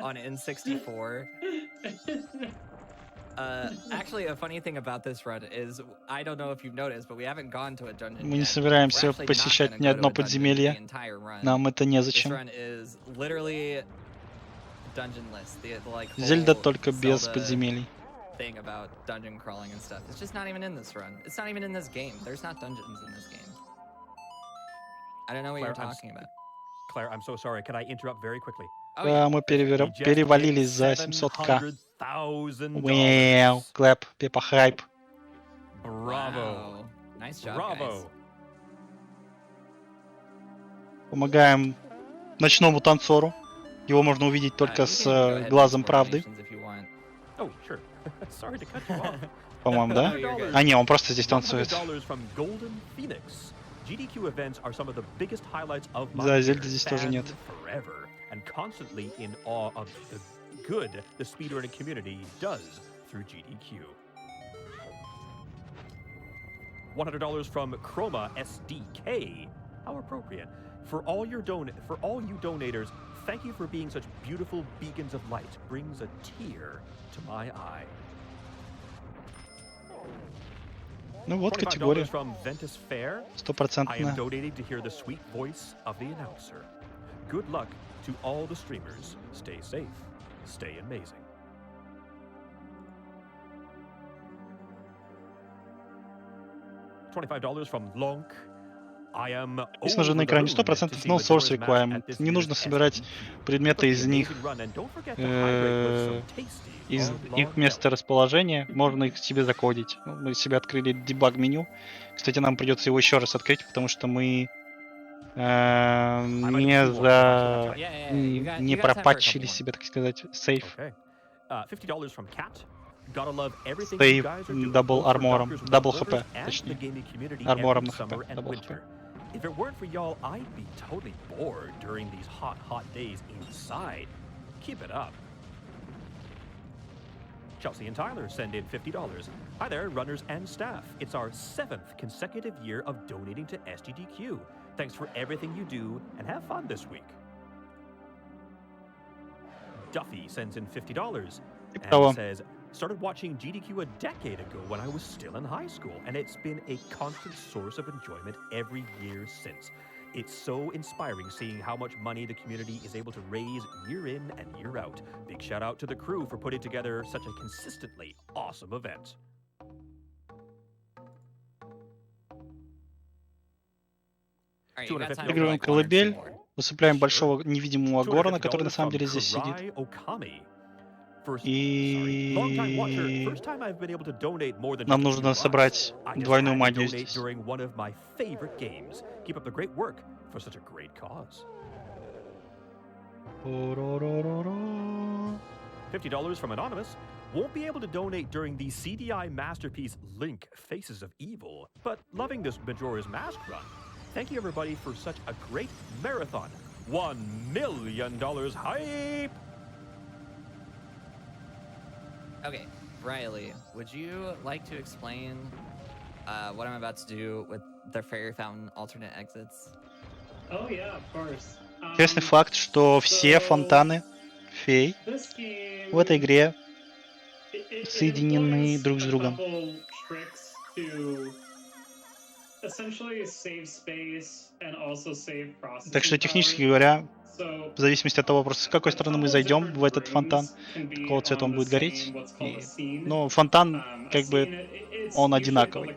on N64. Actually, a funny thing about this run is, I don't know if you've noticed, but we haven't gone to a dungeon Мы не yet. собираемся We're actually посещать not ни gonna go одно to a dungeon подземелье. the entire run. Нам это This незачем. run is literally dungeonless. The like Зельда whole только без Zelda подземелий. thing about dungeon crawling and stuff. It's just not even in this run. It's not even in this game. There's not dungeons in this game. I don't know what you're talking about. Claire, I'm so sorry. Can I interrupt very quickly? Oh, Да, yeah. мы перевалились за 700к. Вау, клэп, пепа хайп. Bravo. Wow. Nice job, Bravo. guys. Помогаем ночному танцору. Его можно увидеть только You с can go ahead and глазом explore правды. nations if you want. Oh, sure. Sorry to cut you off. По-моему, да? А не, он просто здесь танцует. $100 from Golden Phoenix. GDQ events are some of the biggest highlights of my Да, year. Зельды здесь тоже нет. Forever and constantly in awe of the good the speedrunning community does through GDQ. $100 from Chroma SDK. How appropriate. For all you donators, thank you for being such beautiful beacons of light. Brings a tear to my eye. Ну вот $25 категория. from Ventus Fair. I am Стопроцентная. donating to hear the sweet voice of the announcer. Good luck to all the streamers. Stay safe. Stay amazing. $25 from Lonk. I am Написано же на экране 100% no source requirement. Не нужно собирать предметы из них, из их месторасположения. Можно их себе закодить. Мы себе открыли дебаг меню. Кстати, нам придется его еще раз открыть, потому что мы не пропатчили себе, так сказать, сейф. $50 from Cat. Gotta love everything Сейв you guys are doing дабл both for армором, Doctors дабл Without хп, Borders and the точнее. gaming community Армором every на хп, summer and дабл хп. winter. If it weren't for y'all, I'd be totally bored during these hot days inside. Keep it up. Chelsea and Tyler send in $50. Hi there, runners and staff. It's our 7th consecutive year of donating to SGDQ. Thanks for everything you do, and have fun this week. Duffy sends in $50 and Того. says, Started watching GDQ a decade ago when I was still in high school, and it's been a constant source of enjoyment every year since. It's so inspiring seeing how much money the community is able to raise year in and year out. Big shout out to the crew for putting together such a consistently awesome event. Играем колыбель, усыпляем большого невидимого Горана, который на самом деле здесь сидит. И нам нужно собрать двойную магию здесь. $50 from Anonymous. Won't be able to donate during the CDI Masterpiece Link Faces of Evil, but loving this Majora's Mask run. Thank you everybody for such a great marathon. $1 million hype! Okay, Riley, would you like to explain what I'm about to do with the Fairy Fountain alternate exits? Oh yeah, of course. Интересный факт, что все фонтаны фей в этой игре соединены друг с другом. Так что, технически говоря, в зависимости от того, просто с какой стороны мы зайдем в этот фонтан, какого цвета он будет гореть. Но фонтан, как бы, он одинаковый.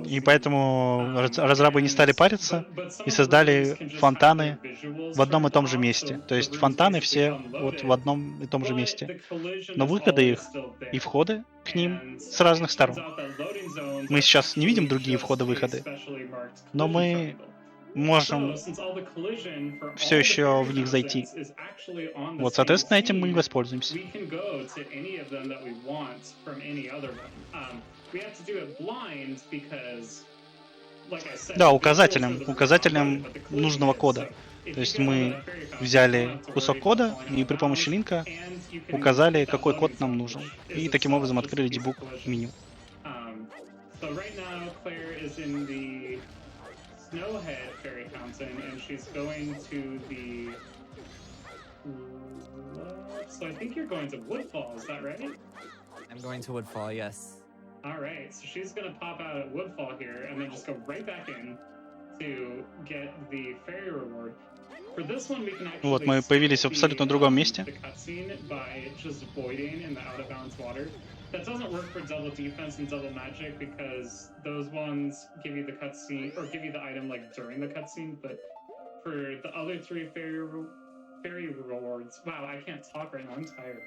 И поэтому разрабы не стали париться и создали фонтаны в одном и том же месте. То есть фонтаны все вот в одном и том же месте. Но выходы их и входы к ним с разных сторон. Мы сейчас не видим другие входы-выходы, но мы можем все еще в них зайти. Вот, соответственно, этим мы и воспользуемся. Да, указателем нужного кода. То есть мы взяли кусок кода и при помощи линка указали, какой код нам нужен. И таким образом открыли дебуг меню. Snowhead Fairy Fountain, and she's going to the... So I think you're going to Woodfall, is that right? I'm going to Woodfall, yes. Alright, so she's going to pop out at Woodfall here, and then just go right back in to get the fairy reward. For this one, we can actually... Вот, мы появились в абсолютно другом месте. That doesn't work for double defense and double magic because those ones give you the cutscene or give you the item like during the cutscene. But for the other three fairy rewards, wow, I can't talk right now. I'm tired.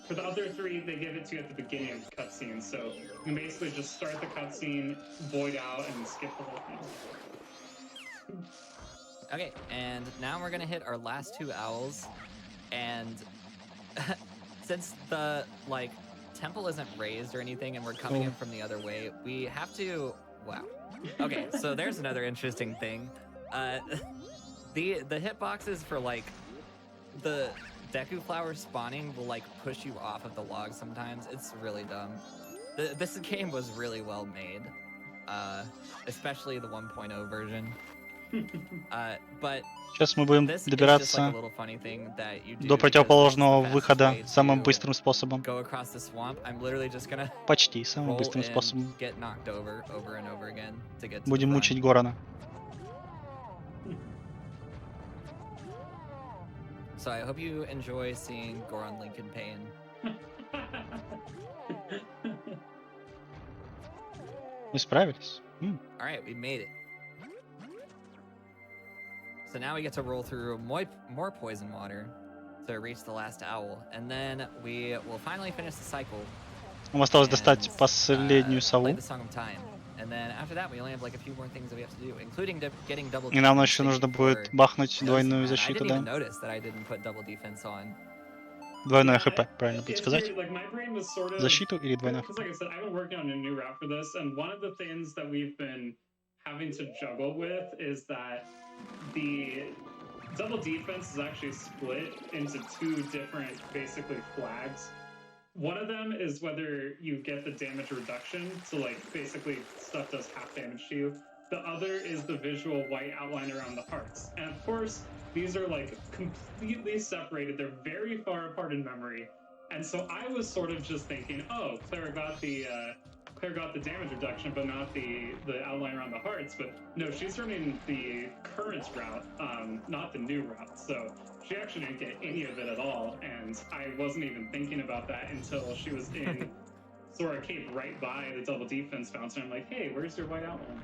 For the other three, they give it to you at the beginning of the cutscene. So you can basically just start the cutscene, void out, and skip the whole thing. Okay, and now we're gonna hit our last two owls, and since the temple isn't raised or anything and we're coming in from the other way, we have to... Wow. Okay, so there's another interesting thing. The hitboxes for the Deku flower spawning will push you off of the log sometimes. It's really dumb. This game was really well made, especially the 1.0 version. But сейчас мы будем добираться до противоположного выхода самым быстрым способом. Почти самым быстрым способом. Будем мучить Горана. So I hope you enjoy seeing Goron Link in pain. Мы справились. All right, we made it. So now we get to roll through more poison water to reach the last owl, and then we will finally finish the cycle. Нам осталось достать последнюю сову. И нам еще нужно будет бахнуть двойную защиту, да? Двойное ХП, правильно будет сказать. Защиту или двойное ХП. The double defense is actually split into two different, basically, flags. One of them is whether you get the damage reduction, so basically stuff does half damage to you. The other is the visual white outline around the hearts. And of course, these are completely separated. They're very far apart in memory. And so I was sort of just thinking, oh, Claire got the damage reduction, but not the outline around the hearts. But no, she's running the current route, not the new route. So she actually didn't get any of it at all. And I wasn't even thinking about that until she was in Sora Cape right by the double defense fountain. I'm like, hey, where's your white outline?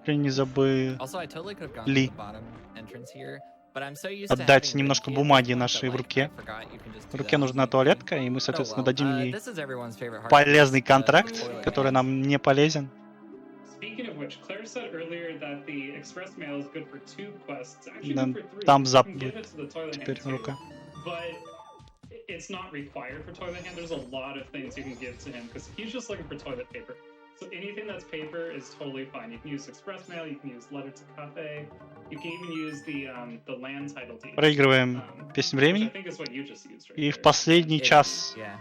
Не забыл Also, I totally could have gone to the bottom entrance here, but I'm so used to отдать having немножко Rinky at this бумаги point нашей that, в like, I руке. forgot you can just В do руке that нужна on туалетка, и мы, Oh соответственно, well. дадим ей This is everyone's favorite hard полезный piece, контракт, the toilet который hand. нам не полезен. Speaking of which, Claire said earlier that the express mail is good for 2 quests. It's actually Да, good for 3. thumbs up You can give будет it to the toilet hand теперь too, рука. but it's not required for toilet hand. There's a lot of things you can give to him because he's just looking for toilet paper. So anything that's paper is totally fine. You can use express mail, you can use letter to cafe, you can even use the land title deed. Проигрываем песнь Which I времени. think is what you just used right И в there. последний It час is, yeah.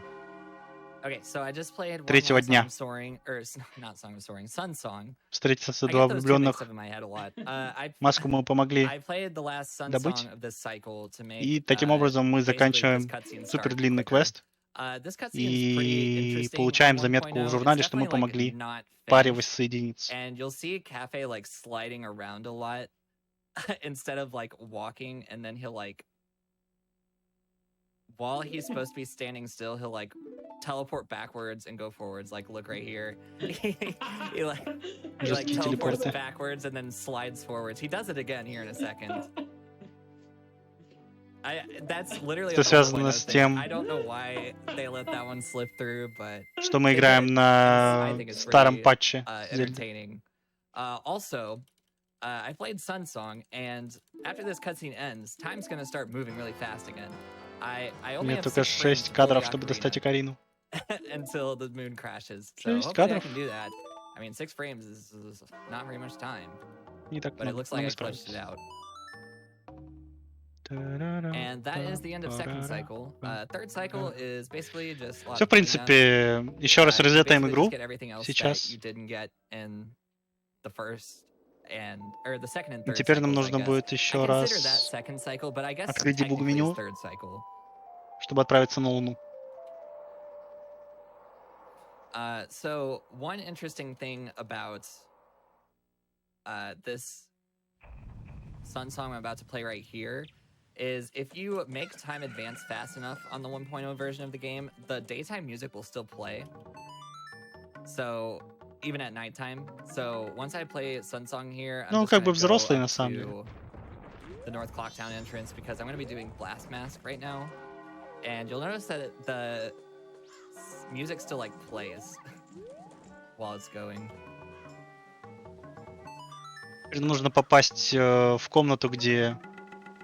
Okay, so I just played one третьего more дня Song of Soaring, or not Song of Soaring, Sun Song. встретятся I два get those two mixed влюбленных. up in my head a lot. Маску мы помогли I played the last Sun добыть. Song of this cycle to make И таким образом мы basically this заканчиваем cutscene супер start длинный quicker. квест This cutscene is pretty и interesting получаем for заметку в 1.0. журнале, It's что мы definitely, like, помогли not паре finished. воссоединиться. And you'll see Cafe like sliding around a lot instead of like walking, and then he'll like, while he's supposed to be standing still, he'll like teleport backwards and go forwards. Like, look right here. he like Жесткие teleports телепорты. backwards and then slides forwards. He does it again here in a second. That's literally Это a связано 4.0 с thing. тем, I don't know why they let that one slip through, but что мы they играем did. на I think it's старом pretty патче Зельды. entertaining. Also, I played Sun Song, and after this cutscene ends, time's gonna start moving really fast again. I only Мне have только 6 frames 6 to кадров, fully чтобы ocarina достать Акарину. until the moon crashes. So 6 hopefully I кадров. can do that. I mean, 6 frames is not very much time, Не так but it много, looks но like мы I clutched it справимся. out. And that is the end of second cycle. Third cycle is basically just a lot Все, в of cleanup. принципе, еще раз You резетаем basically игру just get everything else that сейчас. you didn't get in the first or the second and И third теперь нам cycles, I нужно guess. будет I еще consider that раз second cycle, but I guess открыть дебуг technically it's меню, third cycle. чтобы отправиться на Луну. So one interesting thing about this Sun Song I'm about to play right here is if you make time advance fast enough on the 1.0 version of the game, the daytime music will still play. So even at nighttime. So once I play Sun Song here, I'm Ну, just как бы gonna go взрослый на up самом деле. to the North Clocktown entrance because I'm gonna be doing Blast Mask right now. And you'll notice that the music still like plays while it's going. Теперь нужно попасть в комнату, где...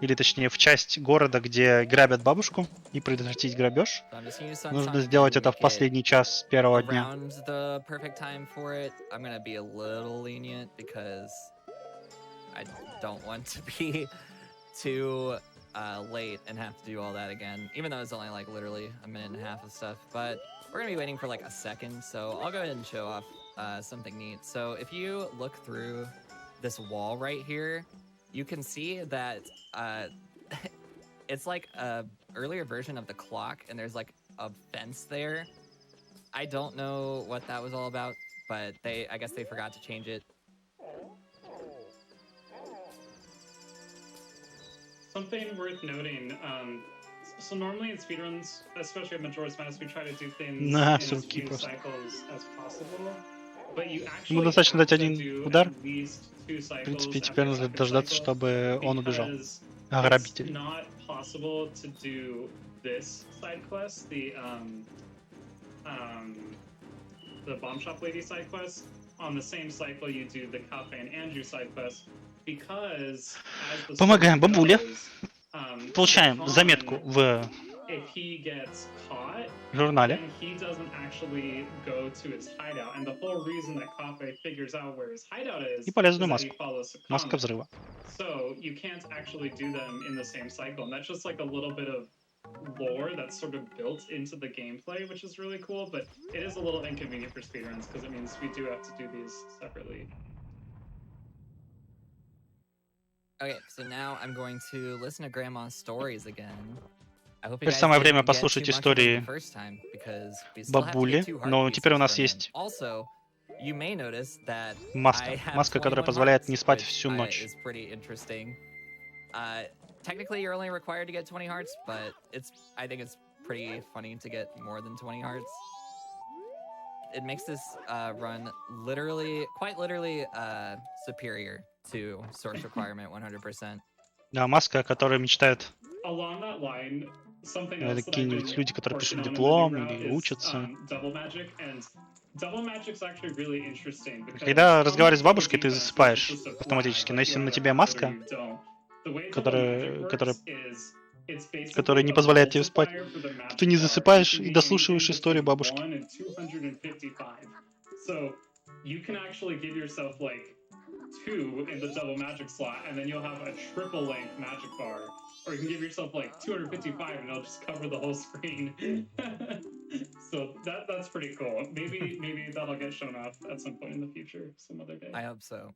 Или точнее, в часть города, где грабят бабушку, и предотвратить грабеж. So I'm just gonna use Sun Нужно Song сделать again to это в make it последний час первого дня. around the perfect time for it. I'm gonna be a little lenient because I don't want to be too late and have to do all that again, even though it's only like literally a minute and a half of stuff. But we're gonna be waiting for like a second, so I'll go ahead and show off something neat. So if you look through this wall right here, you can see that it's like a earlier version of the clock, and there's like a fence there. I don't know what that was all about, but I guess they forgot to change it. Something worth noting, so normally in speedruns, especially at Majora's Mask, we try to do things in as few cycles as possible. But you actually have to do at least 2 cycles. В принципе, теперь нужно дождаться, чтобы он убежал. Грабитель. It's not possible to do this side quest, the Bomb Shop Lady side quest, on the same cycle you do the Cafe and Andrew side quest, because as the Помогаем бабуле. goes, Получаем заметку в if he gets caught, журнале. then he doesn't actually go to his hideout. And the whole reason that Cafe figures out where his hideout is И полезную that he маску. follows Sakana. Маска взрыва. So you can't actually do them in the same cycle. And that's just like a little bit of lore that's sort of built into the gameplay, which is really cool, but it is a little inconvenient for speedruns because it means we do have to do these separately. Okay, so now I'm going to listen to Grandma's stories again. Теперь самое время послушать истории бабули, но теперь у нас есть маска. Маска, которая позволяет не спать всю ночь. Technically, you're only required to get 20 hearts, but I think it's pretty funny to get more than 20 hearts. It makes this run quite literally superior to source requirement 100%. Да, маска, о которой мечтают Along that line, something else that I've какие-нибудь been люди, которые пишут working on in the диплом new route или is учатся. double magic, and double magic's actually really interesting because Когда разговариваешь с бабушкой, ты засыпаешь автоматически, но если на тебе маска, которая не позволяет тебе спать, то ты не засыпаешь и дослушиваешь историю бабушки. So you can actually give yourself like 2 in the double magic slot, and then you'll have a triple length magic bar. Or you can give yourself like 255 and it'll just cover the whole screen. So that's pretty cool. Maybe that'll get shown off at some point in the future, some other day. I hope so.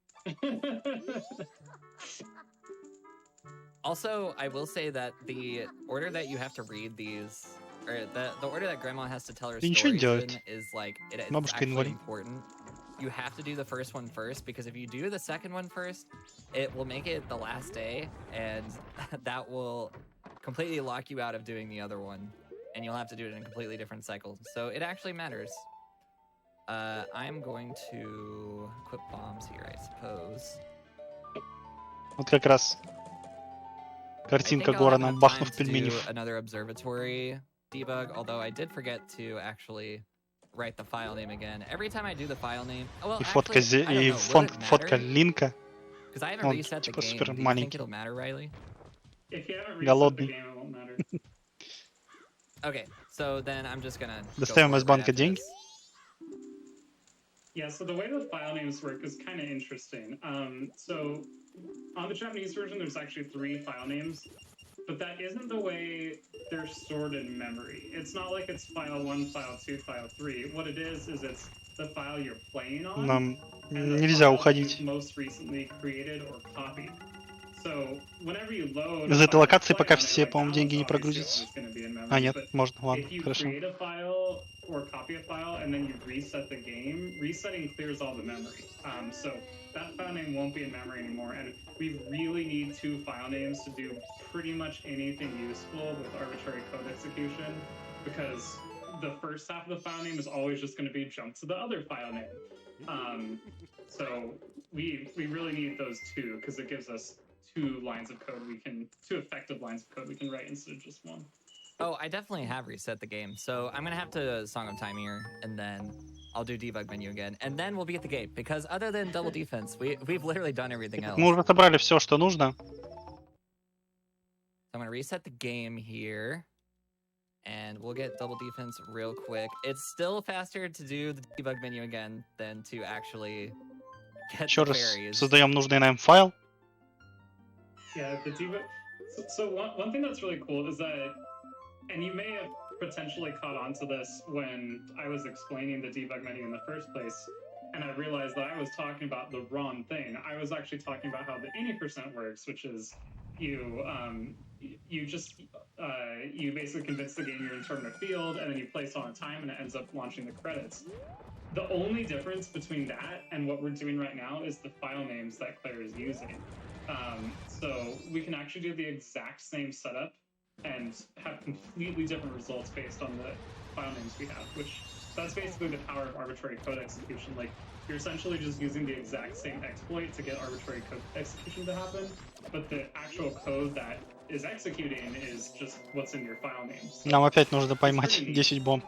Also, I will say that the order that you have to read these, or the order that Grandma has to tell her stories in is like, it's actually important. You have to do the first one first, because if you do the second one first, it will make it the last day, and that will completely lock you out of doing the other one, and you'll have to do it in a completely different cycle. So it actually matters. I'm going to equip bombs here, I suppose. Вот как раз картинка Горана, бахнув пельменев. Another observatory debug, although I did forget to actually write the file name again. Every time I do the file name, well, и фотка Линка. Because I haven't reset the game. Do you think it'll matter, Riley? If you haven't reset the game, it won't matter. Okay, so then I'm just gonna. Достаем из банка деньги. Yeah, so the way the file names work is kind of interesting. So on the Japanese version, there's actually 3 file names, but that isn't the way they're stored in memory. It's not like it's file 1, file 2, file 3. What it is it's the file you're playing on. Нам and нельзя уходить. Most recently created or copied. So whenever you load из этой локации, пока все, по-моему, деньги не прогрузятся. А, нет, можно, ладно, хорошо. Or copy a file and then you reset the game, resetting clears all the memory. So that file name won't be in memory anymore, and we really need 2 file names to do pretty much anything useful with arbitrary code execution, because the first half of the file name is always just going to be jumped to the other file name. So we really need those 2, because it gives us 2 lines of code 2 effective lines of code we can write instead of just 1. Oh, I definitely have reset the game, so I'm gonna have to Song of Time here, and then I'll do debug menu again, and then we'll be at the gate, because other than double defense, we've literally done everything else. Мы уже собрали все, что нужно. I'm gonna reset the game here, and we'll get double defense real quick. It's still faster to do the debug menu again than to actually get Еще the раз fairies. создаем нужный нам файл. Yeah, the debug. So one thing that's really cool is that, and you may have potentially caught on to this when I was explaining the debug menu in the first place, and I realized that I was talking about the wrong thing. I was actually talking about how the any % works, which is you basically convince the game you're in tournament field, and then you place on a time, and it ends up launching the credits. The only difference between that and what we're doing right now is the file names that Claire is using. So we can actually do the exact same setup and have completely different results based on the file names we have, which that's basically the power of arbitrary code execution. Like, you're essentially just using the exact same exploit to get arbitrary code execution to happen, but the actual code that is executing is just what's in your file names. Нам опять нужно поймать 10 бомб.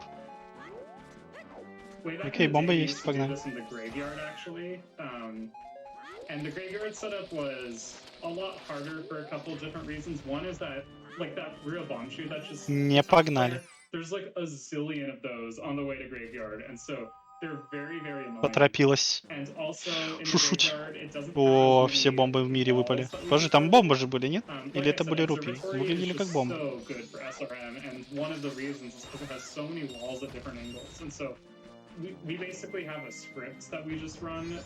Окей, бомба есть, погнали. And the graveyard setup was a lot harder for a couple different reasons. One is that, like, that real bomb shoot that's just... Не погнали. There's like a zillion of those on the way to graveyard, and so they're very, very annoying. Поторопилась. And also in the Шушуть. graveyard, it doesn't О, все бомбы в мире выпали. Подожди, там бомбы же были, нет? Или это были рупии? Выглядели как бомбы. So good for SRM, and one of the reasons is because it has so many walls at different angles, and so we basically have a script that we just run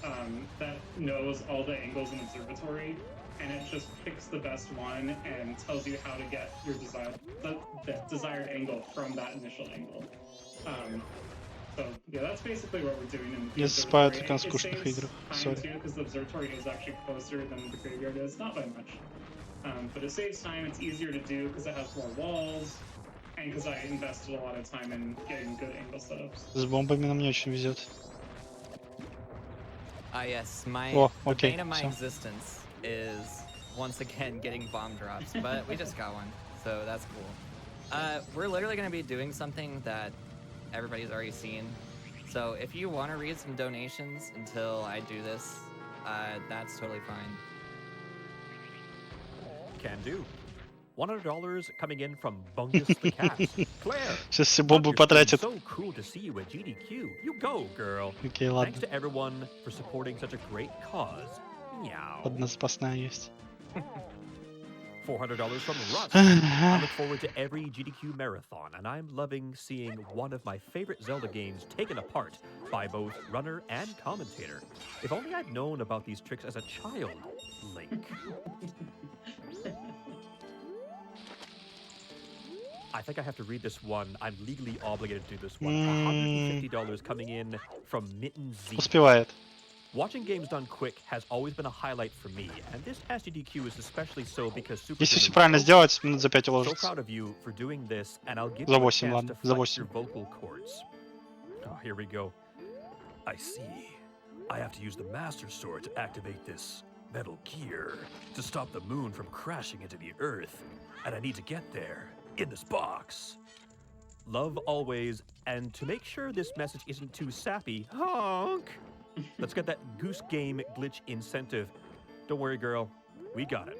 that knows all the angles in observatory, and it just picks the best one and tells you how to get your desired angle from that initial angle. So yeah, that's basically what we're doing in the Я засыпаю observatory. только на It скучных saves играх. time Sorry. too, because the observatory is actually closer than the graveyard is, not by much. But it saves time, it's easier to do because it has more walls, and because I invested a lot of time in getting good angle setups. С бомбами нам не очень везет. Yes, the bane of my existence is once again getting bomb drops, but we just got one, so that's cool. We're literally going to be doing something that everybody's already seen. So if you want to read some donations until I do this, that's totally fine. Can do. $100 coming in from Bungus the Cat. Claire, Сейчас все бомбы потратят. So cool to see you at GDQ. You go, girl. Окей, Thanks ладно. to everyone for supporting such a great cause. Meow. Одна запасная есть. $400 from RUSC. I look forward to every GDQ marathon, and I'm loving seeing one of my favorite Zelda games taken apart by both runner and commentator. If only I'd known about these tricks as a child, Link. I think I have to read this one. I'm legally obligated to do this one. $150 coming in from Mitten Z. Успевает. Watching games done quick has always been a highlight for me, and this SGDQ is especially so because Super Если все правильно сделать, минут за 5 so уложится. proud of you for doing this, and I'll give За you a 8, chance ладно, to за flex 8. your vocal cords. Oh, here we go. I see. I have to use the Master Sword to activate this metal gear to stop the moon from crashing into the earth, and I need to get there in this box. Love always, and to make sure this message isn't too sappy, honk. Let's get that Goose Game glitch incentive. Don't worry, girl. We got it.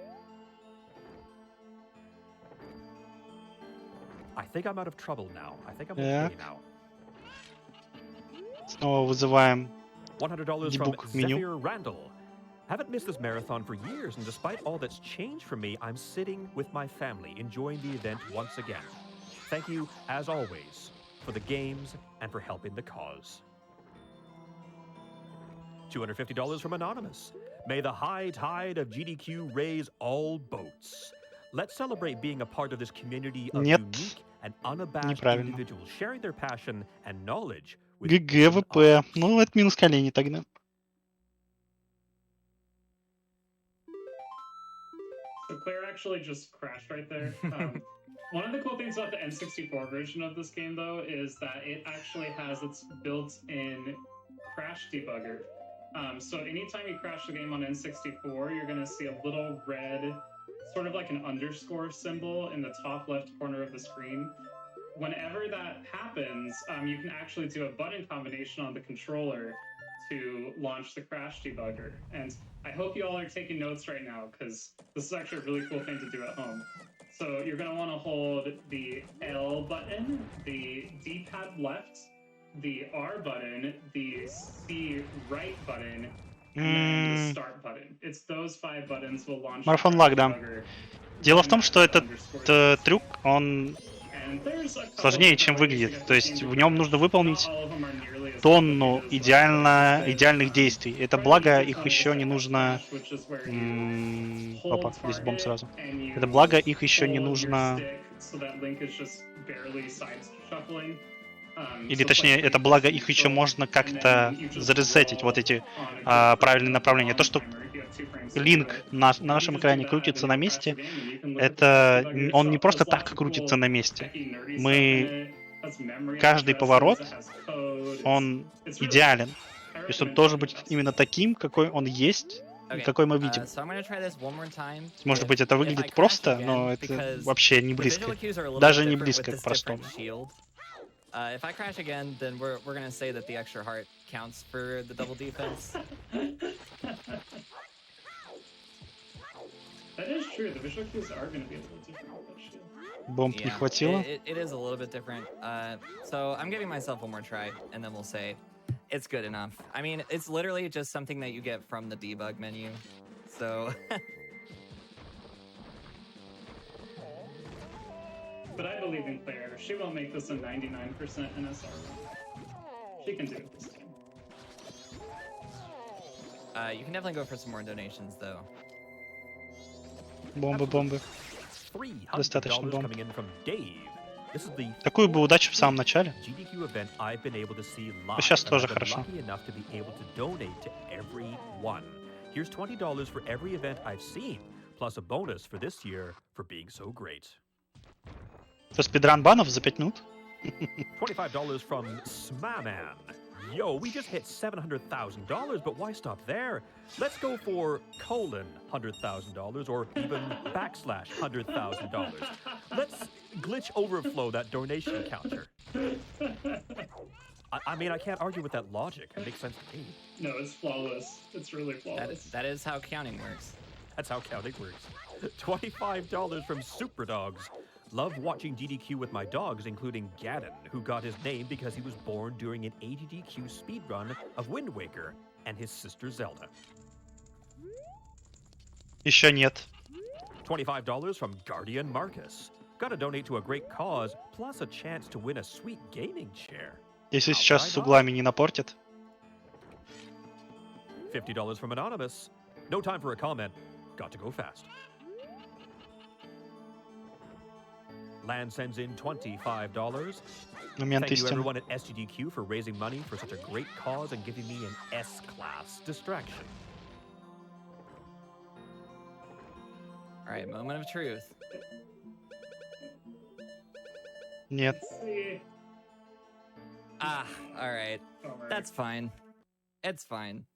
I think I'm out of trouble now. I think I'm okay now. Снова вызываем $100 from дебуг меню. Zephyr Randall. Haven't missed this marathon for years, and despite all that's changed for me, I'm sitting with my family, enjoying the event once again. Thank you, as always, for the games and for helping the cause. $250 from Anonymous. May the high tide of GDQ raise all boats. Let's celebrate being a part of this community of unique and unabashed individuals, sharing their passion and knowledge with ГГВП. Ну, это минус колени тогда. So Claire actually just crashed right there. One of the cool things about the N64 version of this game, though, is that it actually has its built-in crash debugger. So anytime you crash the game on N64, you're going to see a little red, sort of like an underscore symbol in the top left corner of the screen. Whenever that happens, you can actually do a button combination on the controller to launch the crash debugger. And I hope you all are taking notes right now, because this is actually a really cool thing to do at home. So you're going to want to hold the L button, the D-pad left, the R button, the C right button, and then the start button. It's those 5 buttons will launch Марафон лаг, да. Дело в том, что этот трюк, он сложнее, чем выглядит. То есть в нем нужно выполнить тонну идеальных действий. Это благо их еще не нужно... Опа, здесь бомб сразу. Это благо их еще не нужно... Или точнее, это благо их еще можно как-то заресетить, вот эти правильные направления. То, что Линк на нашем экране крутится на месте, это он не просто так крутится на месте. Каждый поворот, он идеален. То есть он должен быть именно таким, какой он есть, и какой мы видим. Может быть, это выглядит просто, но это вообще не близко. Даже не близко к простому. If I crash again, then we're gonna say that the extra heart counts for the double defense. That is true. The visual cues are gonna be a little different with that shit. Бомб не хватило. It is a little bit different. So I'm giving myself one more try, and then we'll say it's good enough. I mean, it's literally just something that you get from the debug menu. So. But I believe in Claire. She will make this a 99% NSR run. She can do it this time. You can definitely go for some more donations, though. Бомбы. Достаточно бомб. coming in from Dave. This is the Такую бы удачу в самом начале. GDQ event I've been able to see live. Сейчас and тоже I've been хорошо. lucky enough to be able to donate to every one. Here's $20 for every event I've seen, plus a bonus for this year for being so great. То спидран банов за 5 минут? $25 from Smaman. Yo, we just hit $700,000, but why stop there? Let's go for $100,000 or even \$100,000. Let's glitch overflow that donation counter. I mean, I can't argue with that logic. It makes sense to me. No, it's flawless. It's really flawless. That is how counting works. That's how counting works. $25 from Superdogs. Love watching GDQ with my dogs, including Gaddon, who got his name because he was born during an AGDQ speedrun of Wind Waker and his sister Zelda. Еще нет. $25 from Guardian Marcus. Gotta donate to a great cause, plus a chance to win a sweet gaming chair. Если сейчас с углами не напортит. $50 from Anonymous. No time for a comment. Got to go fast. Land sends in $25. Момент Thank you истины. everyone at SGDQ for raising money for such a great cause and giving me an S-class distraction. All right, moment of truth. Нет. Let's see. Ah, all right. Bummer. That's fine. It's fine.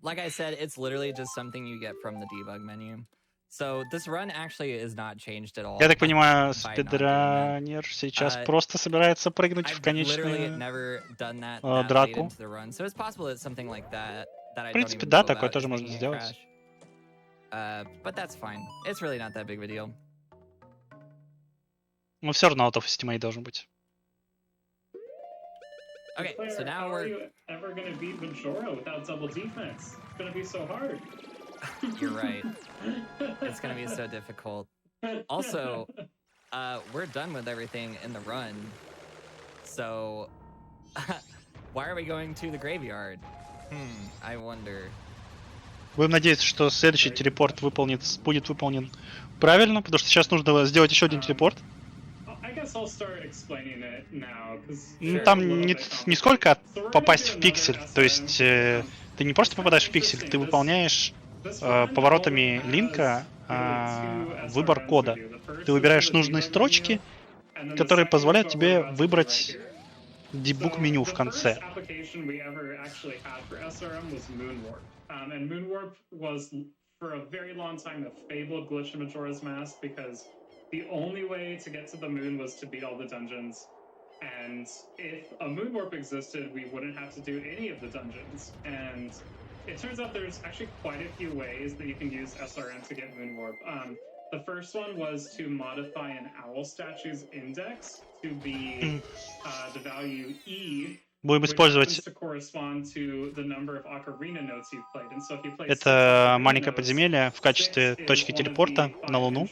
Like I said, it's literally just something you get from the debug menu. So this run actually is not changed at all. Я так понимаю, by not doing that. спидранер сейчас просто собирается прыгнуть в I've literally конечную never done that late драку. into the run. So it's possible it's something like that I В don't принципе, even да, know такое about тоже is можно making it сделать. crash. But that's fine. It's really not that big of a deal. Но все равно out of estimate должен быть. Okay, Claire, so now how are we're... you ever going to beat Majora without double defense? It's going to be so hard. You're right. It's going to be so difficult. Also, we're done with everything in the run. So, why are we going to the graveyard? I wonder. Будем надеяться, что следующий телепорт будет выполнен правильно, потому что сейчас нужно сделать еще один телепорт. I guess I'll start explaining it now, 'cause Ну, it's там a little не bit сколько complicated. попасть в пиксель, то есть ты не просто попадаешь в пиксель, ты выполняешь поворотами линка выбор кода. Ты выбираешь нужные строчки, которые позволяют тебе выбрать дебуг меню в конце. And Moonwarp was, for a very long time, a fabled glitch in Majora's Mask because the only way to get to the moon was to beat all the dungeons. And if a Moonwarp existed, we wouldn't have to do any of the dungeons. And it turns out there's actually quite a few ways that you can use SRM to get Moonwarp. The first one was to modify an owl statue's index to be the value E. Будем использовать это маленькое подземелье в качестве точки телепорта на Луну.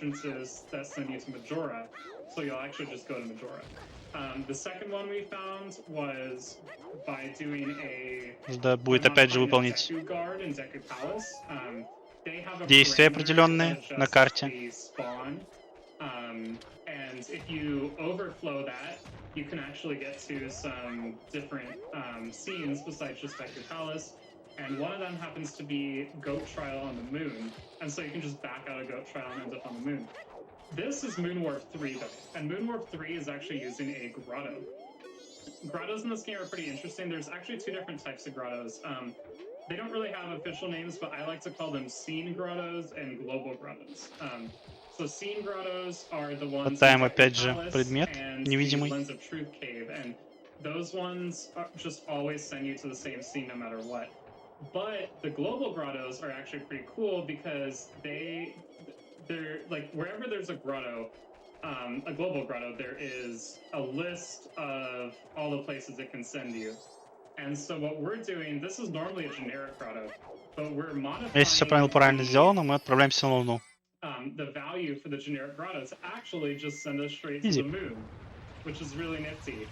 Нужно будет опять же выполнить действия определенные на карте. You can actually get to some different scenes besides just Deku Palace, and one of them happens to be Goat Trial on the Moon, and so you can just back out of Goat Trial and end up on the Moon. This is Moonwarp 3 though, and Moonwarp 3 is actually using a grotto. Grottos in this game are pretty interesting. There's actually two different types of grottos. They don't really have official names, but I like to call them scene grottos and global grottos. So scene grottos are the ones Хватаем опять же предмет невидимый. And those ones just always send you to the same scene no matter what. But the global grottos are actually pretty cool because they're like wherever there's a grotto, a global grotto, there is a list of all the places it can send you. And so what we're doing, this is normally a generic grotto, but we're modifying. Если все правильно сделано, мы отправляемся на Луну. The value for the generic grottos actually just send us straight to the moon, which is really nifty.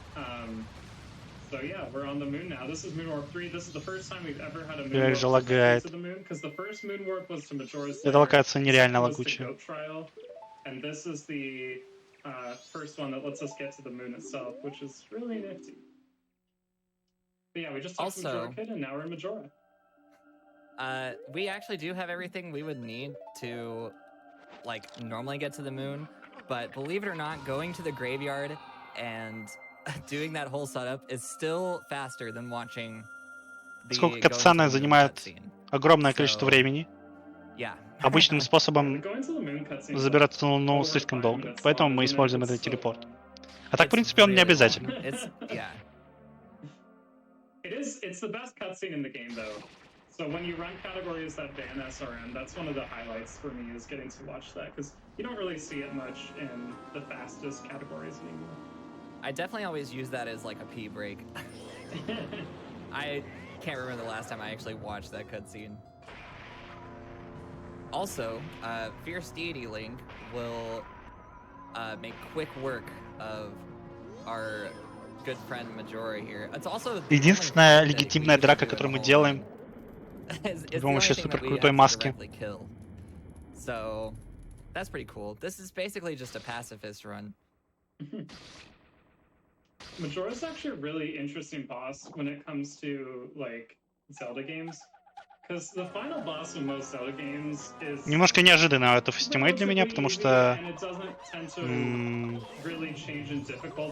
So So yeah, we're on the moon now. This is Moon Warp 3. This is the first time we've ever had a moon Как warp же лагает. to the moon, because the first moon warp was to Majora's Эта Lair, локация the нереально second was to лагучая. Goat Trial, and this is the first one that lets us get to the moon itself, which is really nifty. But yeah, we just talked to Majora Kid, and now we're in Majora. We actually do have everything we would need to, like, normally get to the moon, but believe it or not, going to the graveyard and doing that whole setup is still faster than watching the Сколько going to the катсцены moon занимает cutscene. огромное количество времени. Yeah. Обычным способом Going to the moon cutscene is забираться на like Луну over слишком 5 долго, minutes поэтому long, мы isn't it? используем It's этот so телепорт. long. А так, в принципе, он не really long. обязательно. Yeah. It's the best cutscene in the game, though. So when you run categories that ban SRM, that's one of the highlights for me, is getting to watch that, because you don't really see it much in the fastest categories anymore. I definitely always use that as like a pee break. I can't remember the last time I actually watched that cutscene. Also, Fierce Deity Link will make quick work of our good friend Majora here. It's also Единственная легитимная драка, которую мы делаем, при помощью супер крутой маски. So that's pretty cool. This is basically just a pacifist run. Majora's actually a really interesting boss when it comes to like Zelda games. Because the final boss of most Zelda games is Немножко неожиданно это фестимейт для меня, потому что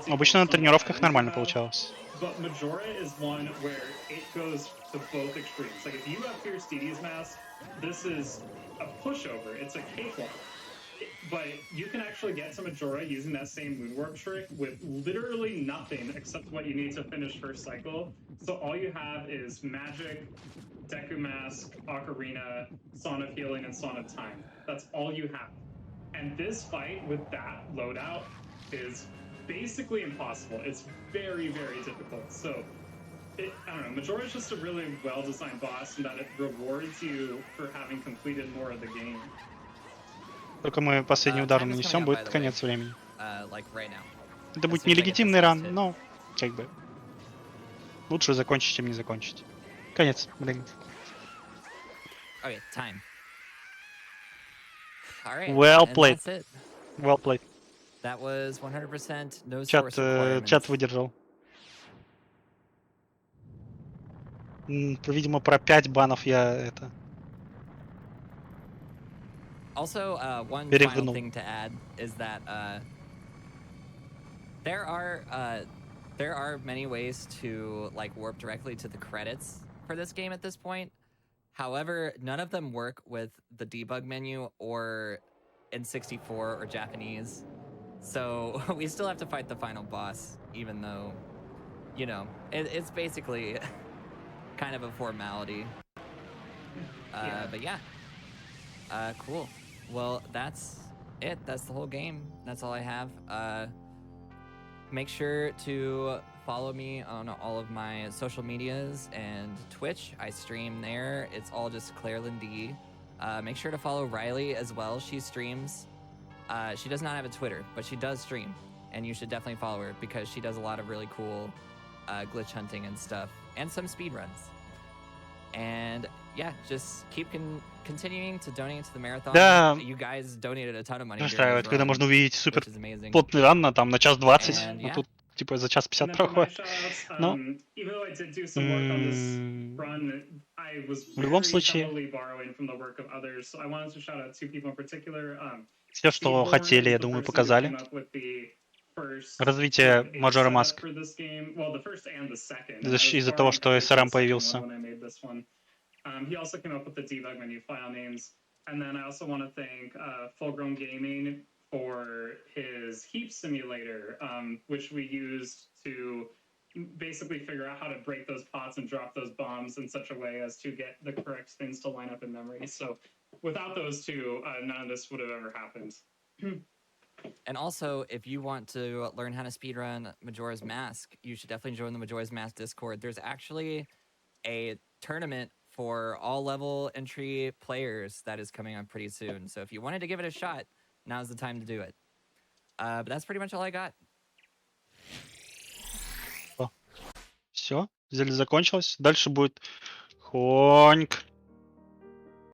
обычно на тренировках нормально получалось. But Majora is one where it goes to both extremes. Like if you have Fierce Deity's Mask, this is a pushover. It's a cakewalk. But you can actually get to Majora using that same Moonwarp trick with literally nothing except what you need to finish first cycle. So all you have is Magic, Deku Mask, Ocarina, Song of Healing, and Song of Time. That's all you have. And this fight with that loadout is basically impossible. It's very, very difficult. So, I don't know, Majora is just a really well-designed boss in that it rewards you for having completed more of the game. Только мы последний удар нанесем, будет конец времени. Это будет нелегитимный ран, но как бы лучше закончить, чем не закончить. Конец, блин. Okay, time. All right. Well played. That's it. Well played. That was 100% no source requirements. Чат выдержал. Видимо, про 5 банов я это... Also, one final thing to add is that there are many ways to like warp directly to the credits for this game at this point. However, none of them work with the debug menu or N64 or Japanese. So we still have to fight the final boss, even though, you know, it's basically kind of a formality. But yeah, cool. Well, that's it. That's the whole game. That's all I have. Make sure to follow me on all of my social medias and Twitch. I stream there. It's all just Clairelynnd. Make sure to follow Riley as well. She streams. She does not have a Twitter, but she does stream. And you should definitely follow her because she does a lot of really cool glitch hunting and stuff. And some speedruns. And yeah, just keep continuing to donate to the marathon. Да. You guys donated a ton of money. Устраивает, когда можно увидеть супер плотный ран на час 20, а тут типа за час 50 проходит. Но в любом случае, все, что хотели, я думаю, показали. Развитие Majora Mask из-за того, что SRM появился. He also came up with the debug menu file names. And then I also want to thank Full Grown Gaming for his heap simulator, which we used to basically figure out how to break those pots and drop those bombs in such a way as to get the correct things to line up in memory. So without those two, none of this would have ever happened. And also, if you want to learn how to speedrun Majora's Mask, you should definitely join the Majora's Mask Discord. There's actually a tournament for all level entry players that is coming up pretty soon. So if you wanted to give it a shot, now's the time to do it. But that's pretty much all I got. Все, Зельда закончилась. Дальше будет Хоньк.